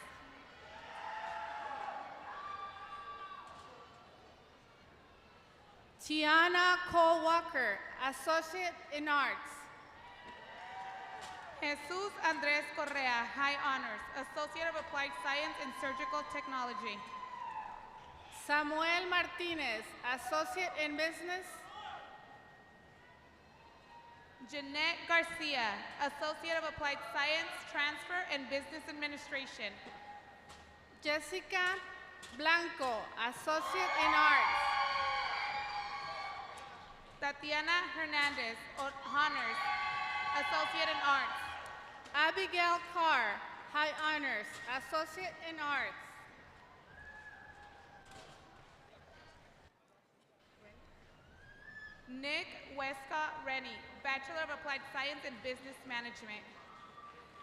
Tiana Cole Walker, Associate in Arts. Jesus Andres Correa, High Honors, Associate of Applied Science in Surgical Technology. Samuel Martinez, Associate in Business. Jeanette Garcia, Associate of Applied Science, Transfer and Business Administration. Jessica Blanco, Associate in Arts. Tatiana Hernandez, Honors, Associate in Arts. Abigail Carr, High Honors, Associate in Arts. Nick Westcott Rennie, Bachelor of Applied Science in Business Management.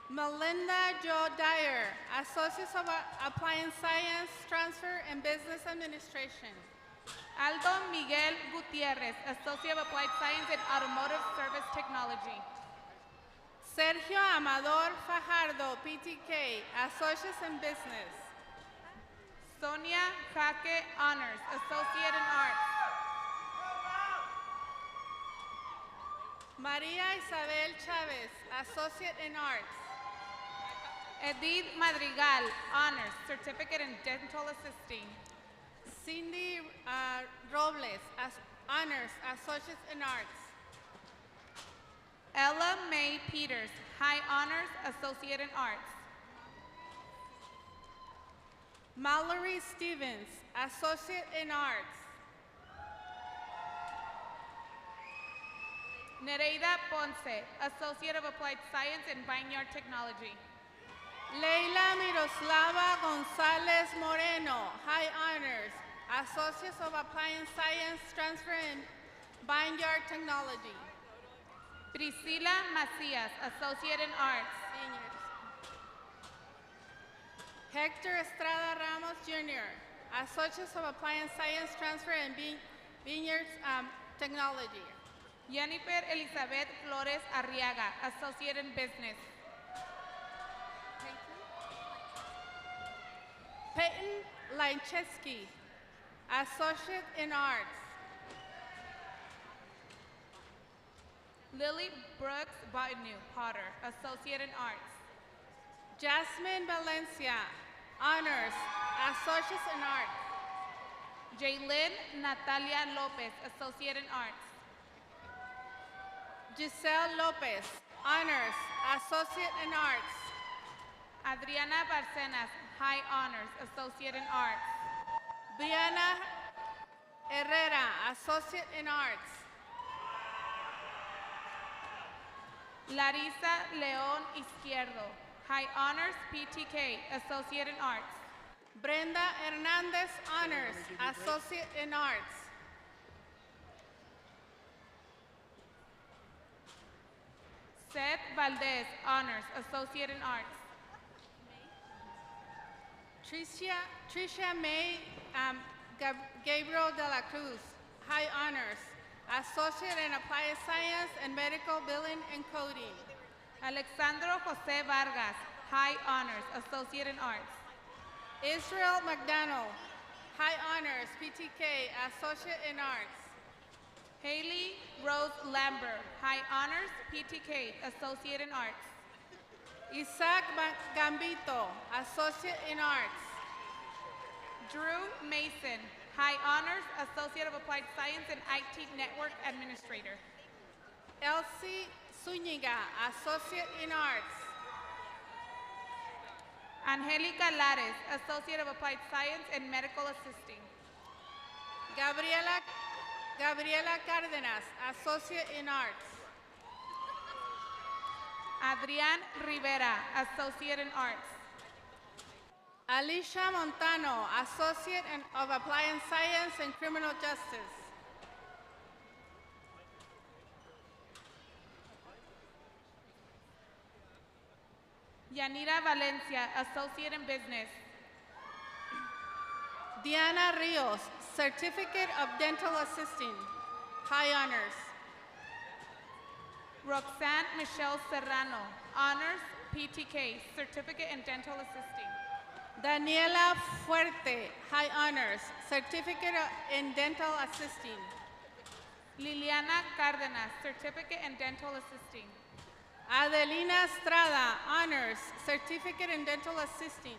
Melinda Jo Dyer, Associate of Applied Science, Transfer and Business Administration. Aldo Miguel Gutierrez, Associate of Applied Science in Automotive Service Technology. Sergio Amador Fajardo, PTK, Associates in Business. Sonia Jaque Honors, Associate in Arts. Maria Isabel Chavez, Associate in Arts. Edith Madrigal, Honors, Certificate in Dental Assisting. Cindy Robles, Honors, Associates in Arts. Ella Mae Peters, High Honors, Associate in Arts. Mallory Stevens, Associate in Arts. Nereida Ponce, Associate of Applied Science in Vineyard Technology. Leila Miroslava Gonzalez Moreno, High Honors, Associates of Applied Science, Transfer and Vineyard Technology. Priscila Macias, Associate in Arts. Hector Estrada Ramos Jr., Associates of Applied Science, Transfer and Vineyards Technology. Jennifer Elizabeth Flores Arriaga, Associate in Business. Peyton Lyncheski, Associate in Arts. Lily Brooks Botanu Potter, Associate in Arts. Jasmine Valencia, Honors, Associates in Arts. Jaylin Natalia Lopez, Associate in Arts. Giselle Lopez, Honors, Associate in Arts. Adriana Barcenas, High Honors, Associate in Arts. Brianna Herrera, Associate in Arts. Larissa León Izquierdo, High Honors, PTK, Associate in Arts. Brenda Hernandez, Honors, Associate in Arts. Seth Valdez, Honors, Associate in Arts. Tricia May Gabriel de la Cruz, High Honors, Associate in Applied Science and Medical Billing and Coding. Alexandro Jose Vargas, High Honors, Associate in Arts. Israel McDonald, High Honors, PTK, Associate in Arts. Haley Rose Lambert, High Honors, PTK, Associate in Arts. Isaac Gambito, Associate in Arts. Drew Mason, High Honors, Associate of Applied Science and IT Network Administrator. Elsie Zuniga, Associate in Arts. Angelica Lares, Associate of Applied Science and Medical Assisting. Gabriela Cárdenas, Associate in Arts. Adrián Rivera, Associate in Arts. Alicia Montano, Associate of Applied Science and Criminal Justice. Yanira Valencia, Associate in Business. Diana Rios, Certificate of Dental Assisting, High Honors. Roxanne Michelle Serrano, Honors, PTK, Certificate in Dental Assisting. Daniela Fuerte, High Honors, Certificate in Dental Assisting. Liliana Cardenas, Certificate in Dental Assisting. Adelina Estrada, Honors, Certificate in Dental Assisting.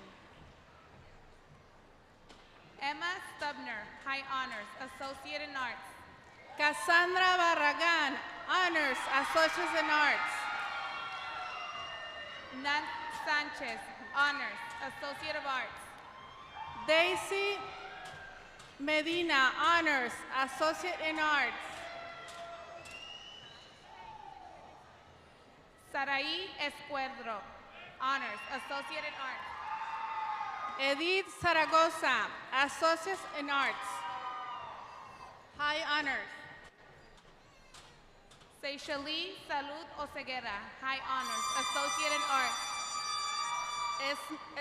Emma Stubner, High Honors, Associate in Arts. Cassandra Barragan, Honors, Associates in Arts. Nant Sanchez, Honors, Associate of Arts. Daisy Medina, Honors, Associate in Arts. Saraí Escuedro, Honors, Associate in Arts. Edith Zaragoza, Associates in Arts. High Honors. Seychelles Salud Oseguera, High Honors, Associate in Arts.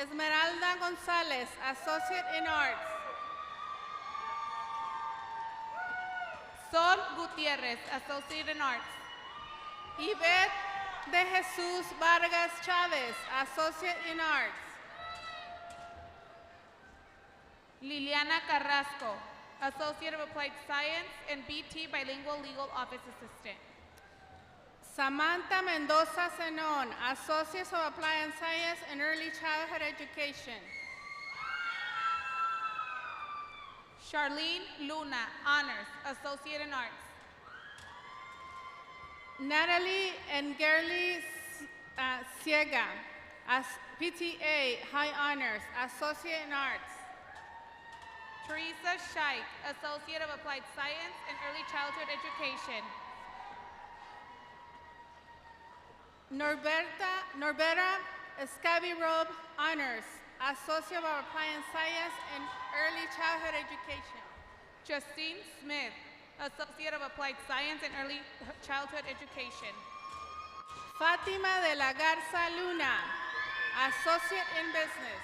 Esmeralda Gonzalez, Associate in Arts. Sol Gutierrez, Associate in Arts. Yvette de Jesus Vargas Chavez, Associate in Arts. Liliana Carrasco, Associate of Applied Science and BT Bilingual Legal Office Assistant. Samantha Mendoza Zenon, Associate of Applied Science and Early Childhood Education. Charlene Luna, Honors, Associate in Arts. Natalie and Gerly Ciega, as PTA, High Honors, Associate in Arts. Teresa Scheich, Associate of Applied Science and Early Childhood Education. Norberta Escabirob, Honors, Associate of Applied Science and Early Childhood Education. Justine Smith, Associate of Applied Science and Early Childhood Education. Fatima de la Garza Luna, Associate in Business.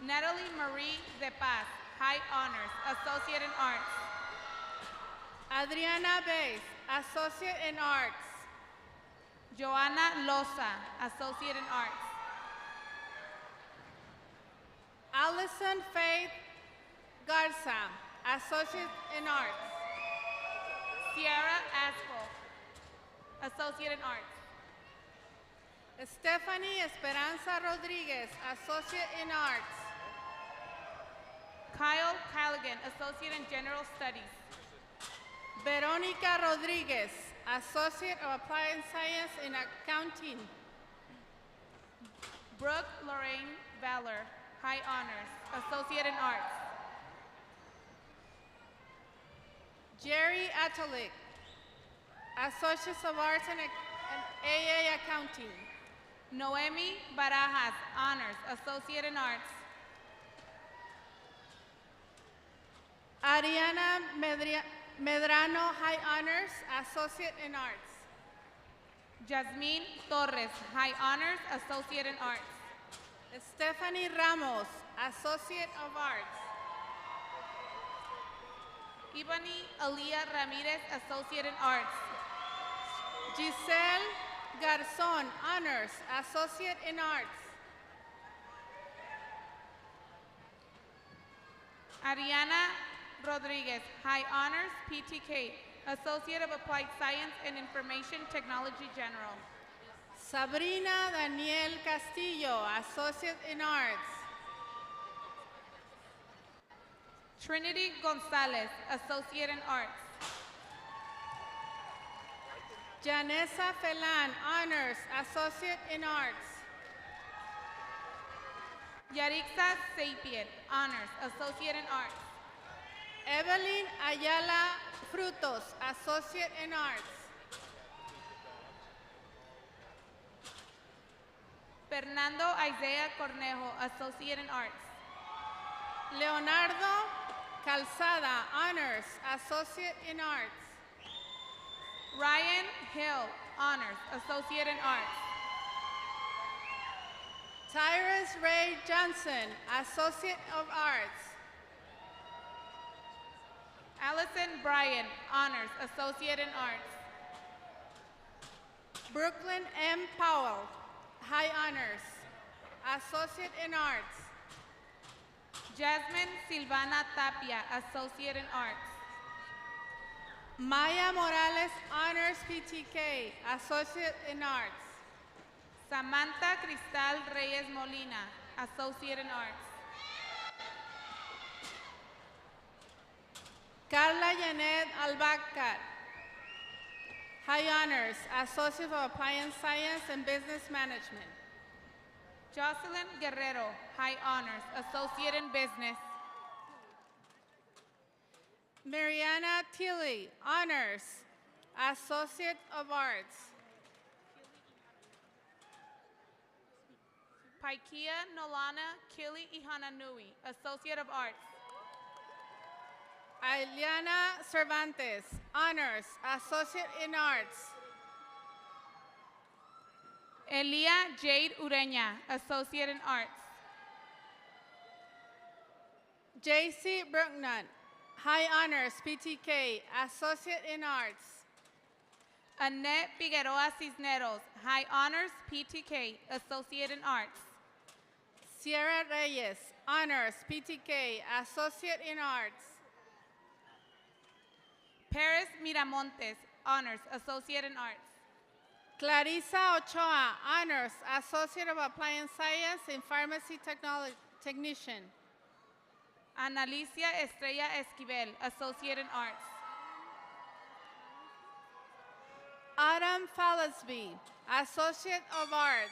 Natalie Marie De Paz, High Honors, Associate in Arts. Adriana Baez, Associate in Arts. Joanna Loza, Associate in Arts. Allison Faith Garza, Associate in Arts. Sierra Aspel, Associate in Arts. Stephanie Esperanza Rodriguez, Associate in Arts. Kyle Callaghan, Associate in General Studies. Veronica Rodriguez, Associate of Applied Science in Accounting. Brooke Lorraine Valor, High Honors, Associate in Arts. Jerry Atalik, Associate of Arts in AA Accounting. Noemi Barajas, Honors, Associate in Arts. Ariana Medrano, High Honors, Associate in Arts. Jasmine Torres, High Honors, Associate in Arts. Stephanie Ramos, Associate of Arts. Ibani Aliyah Ramirez, Associate in Arts. Giselle Garzon, Honors, Associate in Arts. Ariana Rodriguez, High Honors, PTK, Associate of Applied Science and Information Technology General. Sabrina Daniel Castillo, Associate in Arts. Trinity Gonzalez, Associate in Arts. Janessa Felan, Honors, Associate in Arts. Yarixa Sapien, Honors, Associate in Arts. Evelyn Ayala Frutos, Associate in Arts. Fernando Isaiah Cornejo, Associate in Arts. Leonardo Calzada, Honors, Associate in Arts. Ryan Hill, Honors, Associate in Arts. Tyrus Ray Johnson, Associate of Arts. Allison Bryan, Honors, Associate in Arts. Brooklyn M. Powell, High Honors, Associate in Arts. Jasmine Silvana Tapia, Associate in Arts. Maya Morales, Honors PTK, Associate in Arts. Samantha Cristal Reyes Molina, Associate in Arts. Carla Janet Albacar, High Honors, Associate of Appliance Science and Business Management. Jocelyn Guerrero, High Honors, Associate in Business. Mariana Tilly, Honors, Associate of Arts. Paikia Nolana Kili Ihananui, Associate of Arts. Ailiana Cervantes, Honors, Associate in Arts. Elia Jade Ureña, Associate in Arts. JC Brucknut, High Honors, PTK, Associate in Arts. Annette Figueroa Cisneros, High Honors, PTK, Associate in Arts. Sierra Reyes, Honors, PTK, Associate in Arts. Paris Miramontes, Honors, Associate in Arts. Clarissa Ochoa, Honors, Associate of Appliance Science and Pharmacy Technician. Analicia Estrella Esquivel, Associate in Arts. Adam Fallisby, Associate of Arts.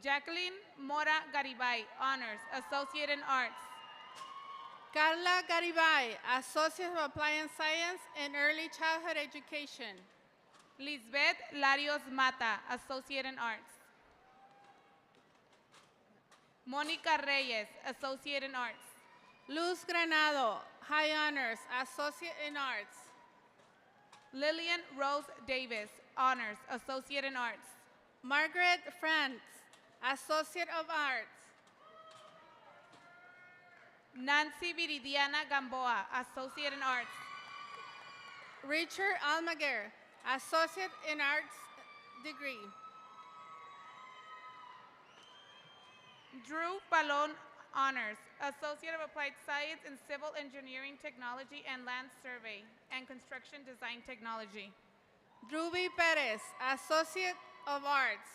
Jacqueline Mora Garibay, Honors, Associate in Arts. Carla Garibay, Associate of Appliance Science and Early Childhood Education. Lisbeth Larios Mata, Associate in Arts. Mónica Reyes, Associate in Arts. Luz Granado, High Honors, Associate in Arts. Lillian Rose Davis, Honors, Associate in Arts. Margaret France, Associate of Arts. Nancy Viridiana Gamboa, Associate in Arts. Richard Almaguer, Associate in Arts degree. Drew Palon, Honors, Associate of Applied Science in Civil Engineering Technology and Land Survey and Construction Design Technology. Ruby Perez, Associate of Arts.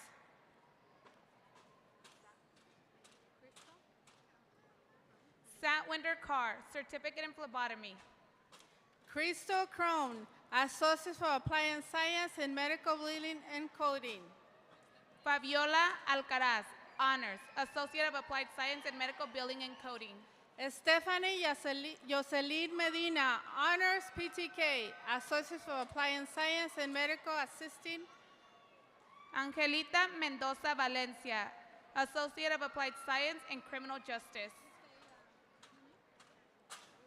Satwinder Carr, Certificate in Phlebotomy. Crystal Crone, Associate for Appliance Science and Medical Bleeding and Coding. Fabiola Alcaraz, Honors, Associate of Applied Science in Medical Billing and Coding. Stephanie Jocelyn Medina, Honors PTK, Associate for Appliance Science and Medical Assisting. Angelita Mendoza Valencia, Associate of Applied Science in Criminal Justice.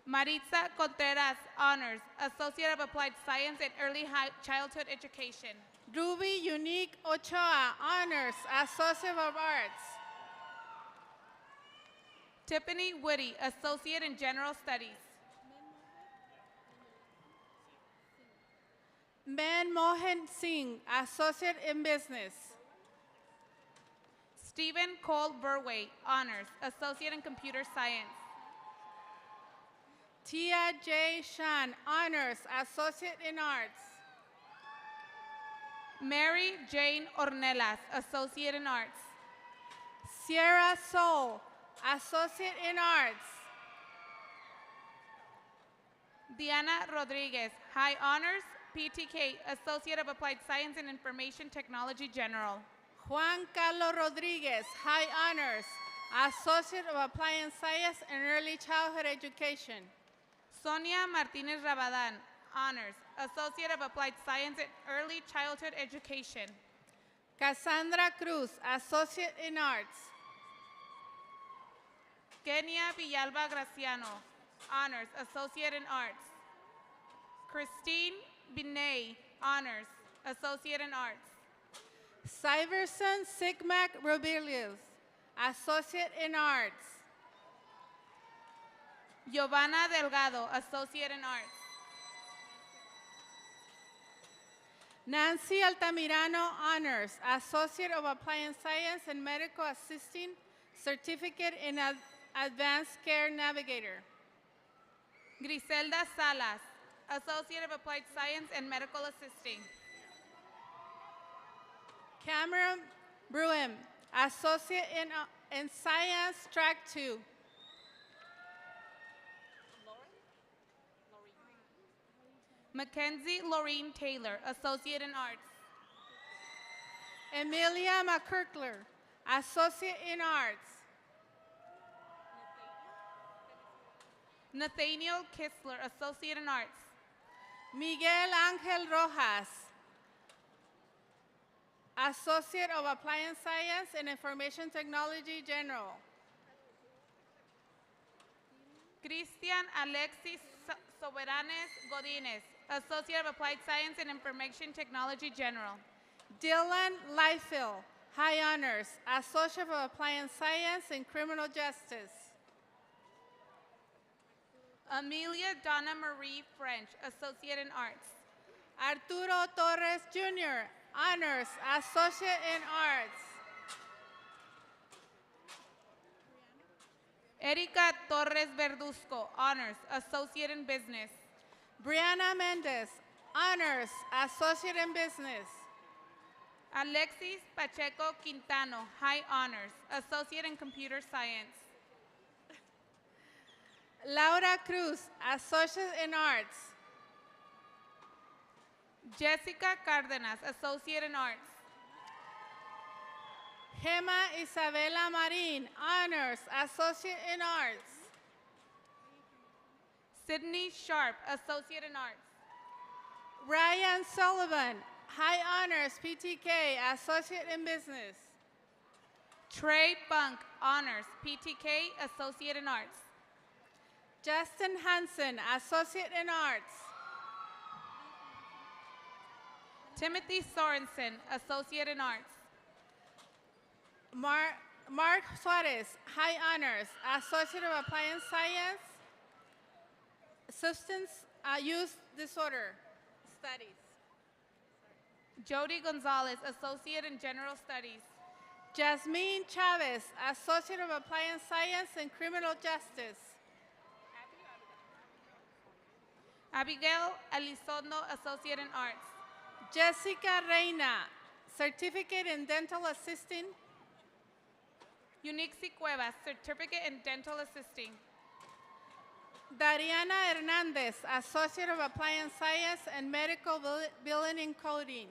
Maritza Contreras, Honors, Associate of Applied Science in Early Childhood Education. Ruby Unique Ochoa, Honors, Associate of Arts. Tiffany Woody, Associate in General Studies. Man Mohan Singh, Associate in Business. Stephen Cole Burway, Honors, Associate in Computer Science. Tia J. Shan, Honors, Associate in Arts. Mary Jane Ornelas, Associate in Arts. Sierra Soul, Associate in Arts. Diana Rodriguez, High Honors, PTK, Associate of Applied Science and Information Technology General. Juan Carlos Rodriguez, High Honors, Associate of Appliance Science and Early Childhood Education. Sonia Martinez Rabadán, Honors, Associate of Applied Science in Early Childhood Education. Cassandra Cruz, Associate in Arts. Kenia Villalba Graciano, Honors, Associate in Arts. Christine Binet, Honors, Associate in Arts. Syverson Sigmac Robilius, Associate in Arts. Giovanna Delgado, Associate in Arts. Nancy Altamirano, Honors, Associate of Appliance Science and Medical Assisting, Certificate in Advanced Care Navigator. Griselda Salas, Associate of Applied Science and Medical Assisting. Cameron Bruin, Associate in Science, Track 2. Mackenzie Laureen Taylor, Associate in Arts. Emilia McKirkler, Associate in Arts. Nathaniel Kistler, Associate in Arts. Miguel Angel Rojas, Associate of Applied Science and Information Technology, General. Cristian Alexis Soberanes Godínez, Associate of Applied Science and Information Technology, General. Dylan Lightfield, High Honors, Associate of Applied Science and Criminal Justice. Amelia Donna Marie French, Associate in Arts. Arturo Torres Jr., Honors, Associate in Arts. Erika Torres Verduzco, Honors, Associate in Business. Brianna Mendez, Honors, Associate in Business. Alexis Pacheco Quintano, High Honors, Associate in Computer Science. Laura Cruz, Associate in Arts. Jessica Cárdenas, Associate in Arts. Gemma Isabela Marin, Honors, Associate in Arts. Sydney Sharp, Associate in Arts. Ryan Sullivan, High Honors, PTK, Associate in Business. Trey Bunk, Honors, PTK, Associate in Arts. Justin Hansen, Associate in Arts. Timothy Sorensen, Associate in Arts. Mark Suarez, High Honors, Associate of Applied Science, Substance Use Disorder Studies. Jody Gonzalez, Associate in General Studies. Jasmine Chavez, Associate of Applied Science and Criminal Justice. Abigail Elizondo, Associate in Arts. Jessica Reina, Certificate in Dental Assisting. Unixi Cuevas, Certificate in Dental Assisting. Dariana Hernandez, Associate of Applied Science and Medical Billing and Coding.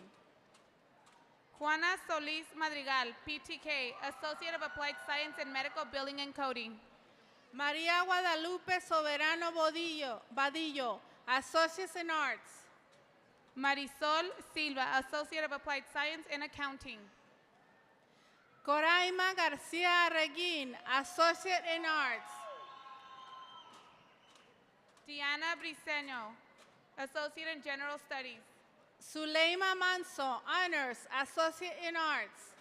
Juana Solis Madrigal, PTK, Associate of Applied Science and Medical Billing and Coding. Maria Guadalupe Soberano Badillo, Associates in Arts. Marisol Silva, Associate of Applied Science in Accounting. Coraima Garcia Reguin, Associate in Arts. Diana Briceño, Associate in General Studies. Zuleima Manso, Honors, Associate in Arts.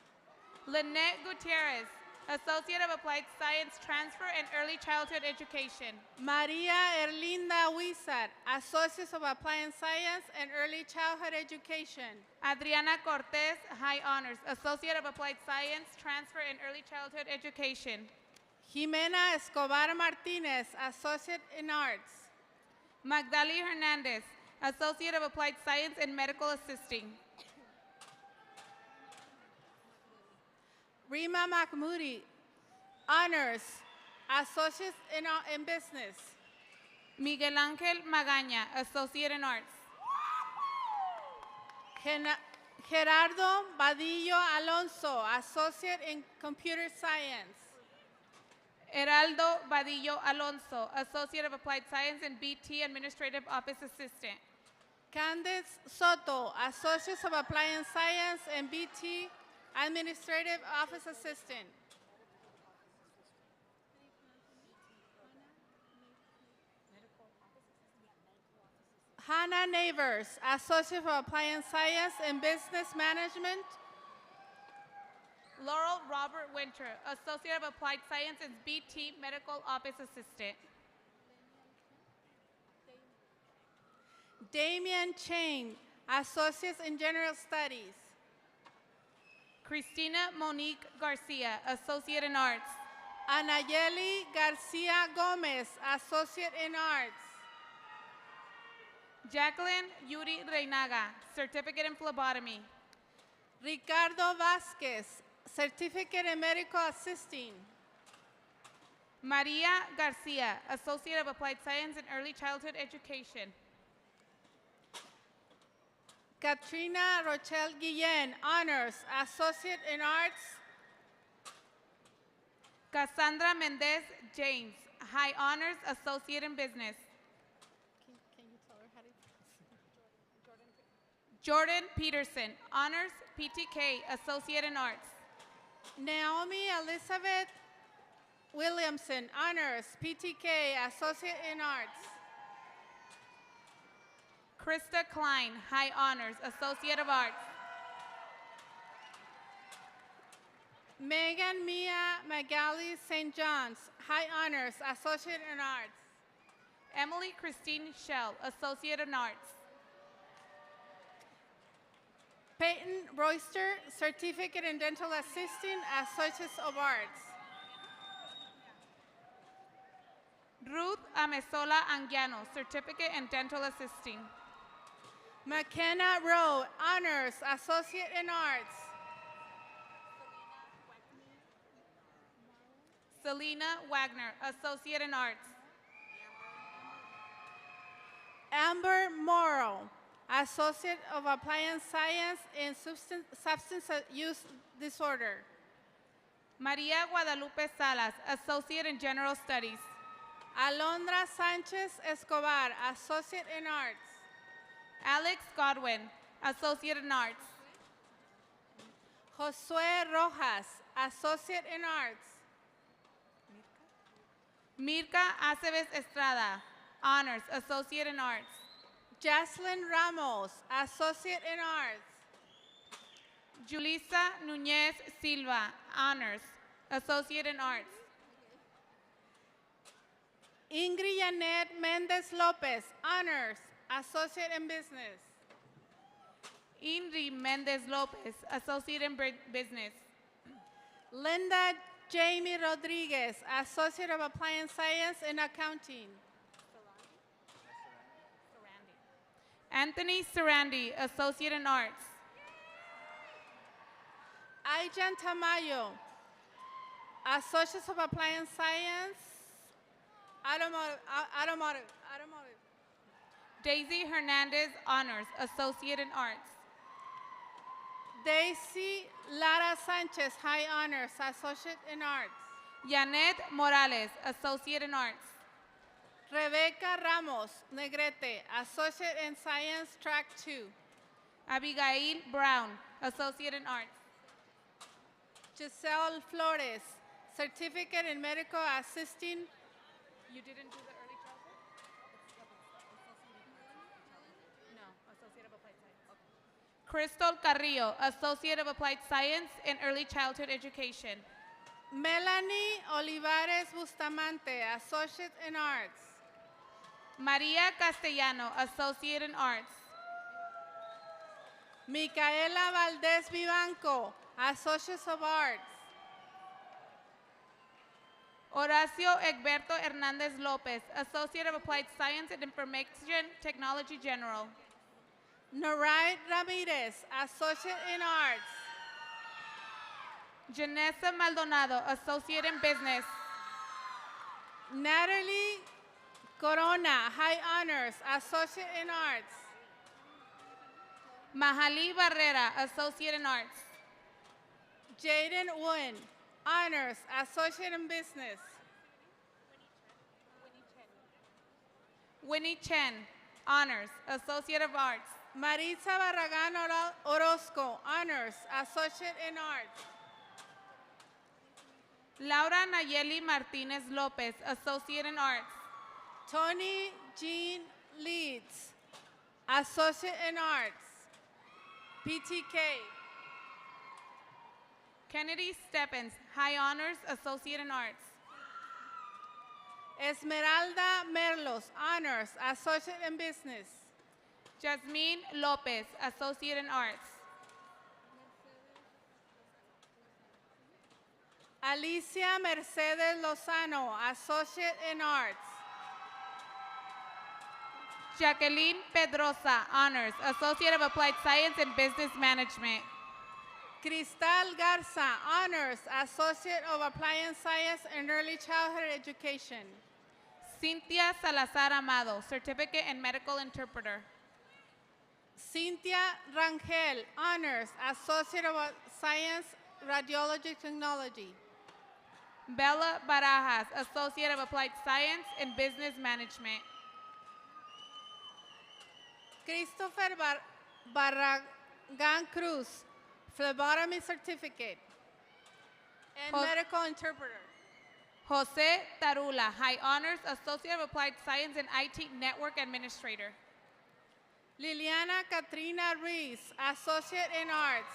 Lynette Gutierrez, Associate of Applied Science Transfer and Early Childhood Education. Maria Erlinda Huizar, Associate of Applied Science and Early Childhood Education. Adriana Cortez, High Honors, Associate of Applied Science Transfer and Early Childhood Education. Jimena Escobar Martinez, Associate in Arts. Magdali Hernandez, Associate of Applied Science and Medical Assisting. Rima Mahmoudi, Honors, Associate in Business. Miguel Ángel Magaña, Associate in Arts. Gerardo Badillo Alonso, Associate in Computer Science. Heraldo Badillo Alonso, Associate of Applied Science and BT Administrative Office Assistant. Candice Soto, Associate of Applied Science and BT Administrative Office Assistant. Hannah Neighbors, Associate of Applied Science and Business Management. Laurel Robert Winter, Associate of Applied Science and BT Medical Office Assistant. Damian Chang, Associate in General Studies. Christina Monique Garcia, Associate in Arts. Anayeli Garcia Gomez, Associate in Arts. Jacqueline Yuri Reinaga, Certificate in Phlebotomy. Ricardo Vasquez, Certificate in Medical Assisting. Maria Garcia, Associate of Applied Science in Early Childhood Education. Katrina Rochelle Guillen, Honors, Associate in Arts. Cassandra Mendez James, High Honors, Associate in Business. Jordan Peterson, Honors, PTK, Associate in Arts. Naomi Elizabeth Williamson, Honors, PTK, Associate in Arts. Krista Klein, High Honors, Associate of Arts. Megan Mia Magali St. John's, High Honors, Associate in Arts. Emily Christine Schell, Associate in Arts. Peyton Royster, Certificate in Dental Assisting, Associate of Arts. Ruth Amesola Anguiano, Certificate in Dental Assisting. McKenna Rowe, Honors, Associate in Arts. Selena Wagner, Associate in Arts. Amber Morrow, Associate of Appliance Science in Substance Use Disorder. Maria Guadalupe Salas, Associate in General Studies. Alondra Sanchez Escobar, Associate in Arts. Alex Godwin, Associate in Arts. Josue Rojas, Associate in Arts. Mirka Aceves Estrada, Honors, Associate in Arts. Jaslyn Ramos, Associate in Arts. Julissa Nunez Silva, Honors, Associate in Arts. Ingrid Janet Mendez Lopez, Honors, Associate in Business. Inri Mendez Lopez, Associate in Business. Linda Jamie Rodriguez, Associate of Appliance Science in Accounting. Anthony Sarandi, Associate in Arts. Aijan Tamayo, Associate of Appliance Science, Automotive. Daisy Hernandez, Honors, Associate in Arts. Daisy Lara Sanchez, High Honors, Associate in Arts. Janet Morales, Associate in Arts. Rebecca Ramos Negrete, Associate in Science, Track 2. Abigail Brown, Associate in Arts. Giselle Flores, Certificate in Medical Assisting. You didn't do the early childhood? No, Associate of Applied Science. Okay. Crystal Carrillo, Associate of Applied Science in Early Childhood Education. Melanie Olivares Bustamante, Associate in Arts. Maria Castellano, Associate in Arts. Micaela Valdez Vivanco, Associate of Arts. Horacio Egberto Hernandez Lopez, Associate of Applied Science and Information Technology General. Norai Ramirez, Associate in Arts. Janessa Maldonado, Associate in Business. Natalie Corona, High Honors, Associate in Arts. Mahali Barrera, Associate in Arts. Jaden Nguyen, Honors, Associate in Business. Winnie Chen, Honors, Associate of Arts. Maritza Barragan Orozco, Honors, Associate in Arts. Laura Nayeli Martinez Lopez, Associate in Arts. Tony Jean Leeds, Associate in Arts. PTK. Kennedy Steppens, High Honors, Associate in Arts. Esmeralda Merlos, Honors, Associate in Business. Jasmine Lopez, Associate in Arts. Alicia Mercedes Lozano, Associate in Arts. Jacqueline Pedrosa, Honors, Associate of Applied Science and Business Management. Cristal Garza, Honors, Associate of Applied Science and Early Childhood Education. Cynthia Salazar Amado, Certificate in Medical Interpreter. Cynthia Rangel, Honors, Associate of Science, Radiology Technology. Bella Barajas, Associate of Applied Science and Business Management. Christopher Barragan Cruz, Phlebotomy Certificate and Medical Interpreter. Jose Tarula, High Honors, Associate of Applied Science and IT Network Administrator. Liliana Katrina Ruiz, Associate in Arts.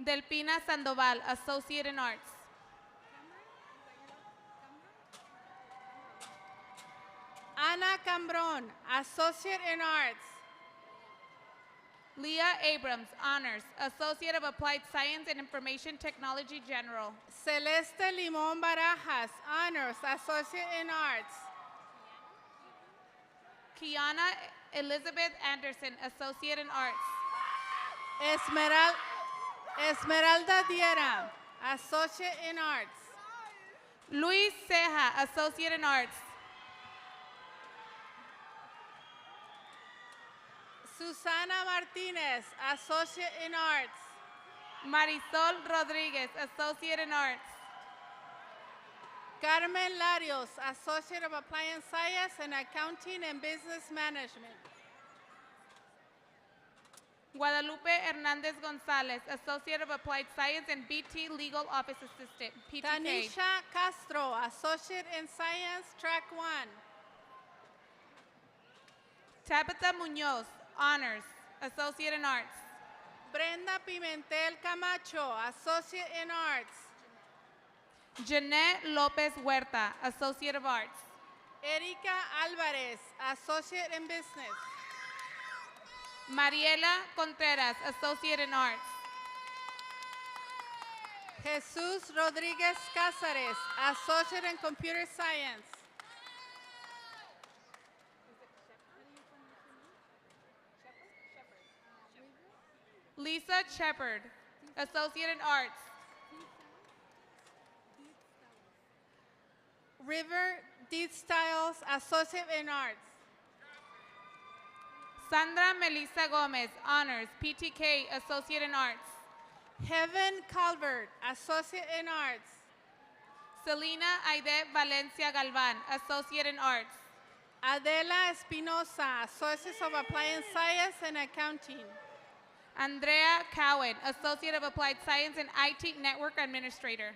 Delpina Sandoval, Associate in Arts. Ana Cambron, Associate in Arts. Leah Abrams, Honors, Associate of Applied Science and Information Technology General. Celeste Limón Barajas, Honors, Associate in Arts. Kiana Elizabeth Anderson, Associate in Arts. Esmeralda Diera, Associate in Arts. Luis Ceja, Associate in Arts. Susana Martinez, Associate in Arts. Marisol Rodriguez, Associate in Arts. Carmen Larios, Associate of Applied Science and Accounting and Business Management. Guadalupe Hernandez Gonzalez, Associate of Applied Science and BT Legal Office Assistant, PTK. Tanisha Castro, Associate in Science, Track 1. Tabitha Munoz, Honors, Associate in Arts. Brenda Pimentel Camacho, Associate in Arts. Jeanette Lopez Huerta, Associate of Arts. Erika Alvarez, Associate in Business. Mariela Contreras, Associate in Arts. Jesus Rodriguez Cázares, Associate in Computer Science. Lisa Shepard, Associate in Arts. River Deed Styles, Associate in Arts. Sandra Melissa Gomez, Honors, PTK, Associate in Arts. Heaven Calvert, Associate in Arts. Selena Aide Valencia Galvan, Associate in Arts. Adela Espinosa, Associate of Applied Science and Accounting. Andrea Cowan, Associate of Applied Science and IT Network Administrator.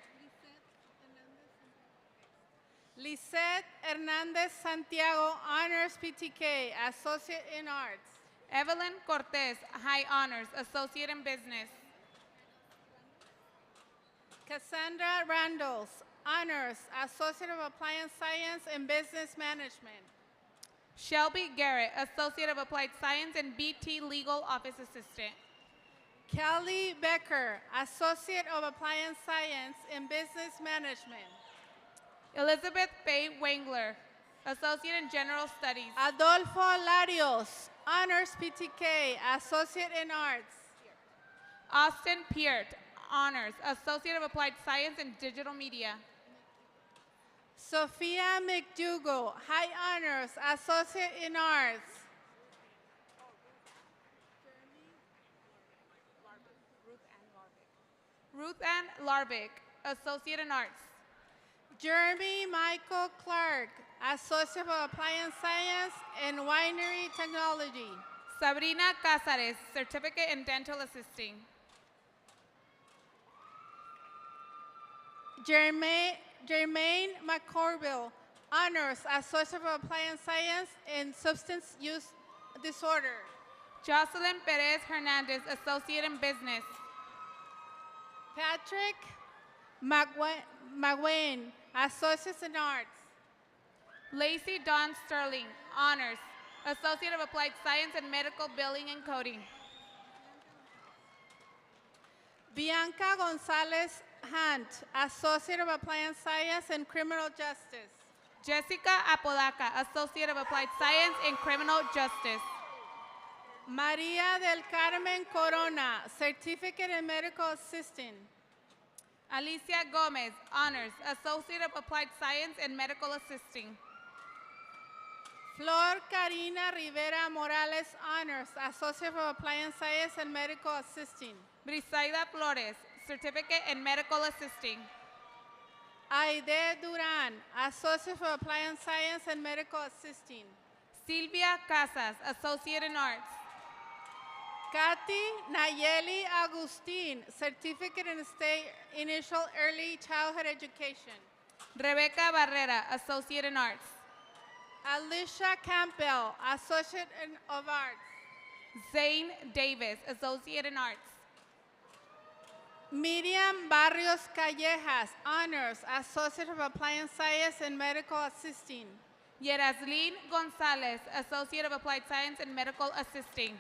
Lisette Hernandez Santiago, Honors PTK, Associate in Arts. Evelyn Cortez, High Honors, Associate in Business. Cassandra Randalls, Honors, Associate of Applied Science and Business Management. Shelby Garrett, Associate of Applied Science and BT Legal Office Assistant. Kelly Becker, Associate of Applied Science in Business Management. Elizabeth Faye Wengler, Associate in General Studies. Adolfo Larios, Honors PTK, Associate in Arts. Austin Peart, Honors, Associate of Applied Science and Digital Media. Sophia McDougall, High Honors, Associate in Arts. Ruth Ann Larvick, Associate in Arts. Jeremy Michael Clark, Associate of Applied Science and Winery Technology. Sabrina Cázares, Certificate in Dental Assisting. Jermaine McCorville, Honors, Associate of Applied Science and Substance Use Disorder. Jocelyn Perez Hernandez, Associate in Business. Patrick McWayne, Associate in Arts. Lacey Dawn Sterling, Honors, Associate of Applied Science and Medical Billing and Coding. Bianca Gonzalez Hunt, Associate of Applied Science and Criminal Justice. Jessica Apodaca, Associate of Applied Science in Criminal Justice. Maria del Carmen Corona, Certificate in Medical Assisting. Alicia Gomez, Honors, Associate of Applied Science and Medical Assisting. Flor Karina Rivera Morales, Honors, Associate of Applied Science and Medical Assisting. Brisaida Flores, Certificate in Medical Assisting. Aide Duran, Associate of Applied Science and Medical Assisting. Silvia Casas, Associate in Arts. Katy Nayeli Agustin, Certificate in State Initial Early Childhood Education. Rebecca Barrera, Associate in Arts. Alicia Campbell, Associate of Arts. Zane Davis, Associate in Arts. Miriam Barrios Callejas, Honors, Associate of Applied Science and Medical Assisting. Yeraslin Gonzalez, Associate of Applied Science and Medical Assisting.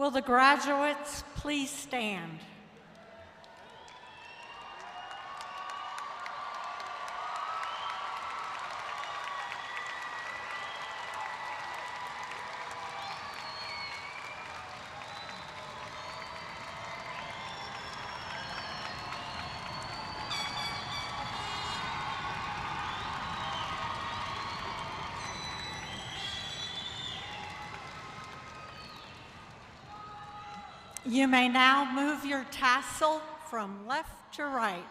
Will the graduates please stand? You may now move your tassel from left to right.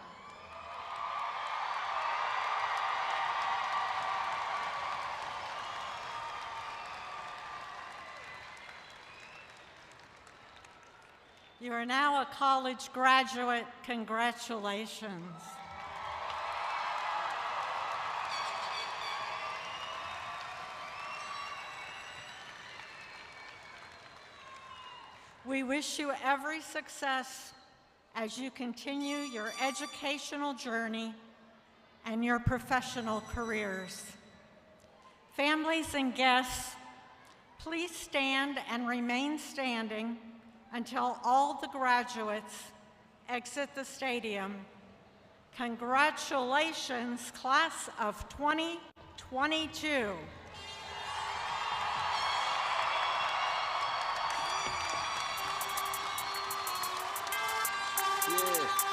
You are now a college graduate. Congratulations. We wish you every success as you continue your educational journey and your professional careers. Families and guests, please stand and remain standing until all the graduates exit the stadium. Congratulations, class of 2022. Yeah.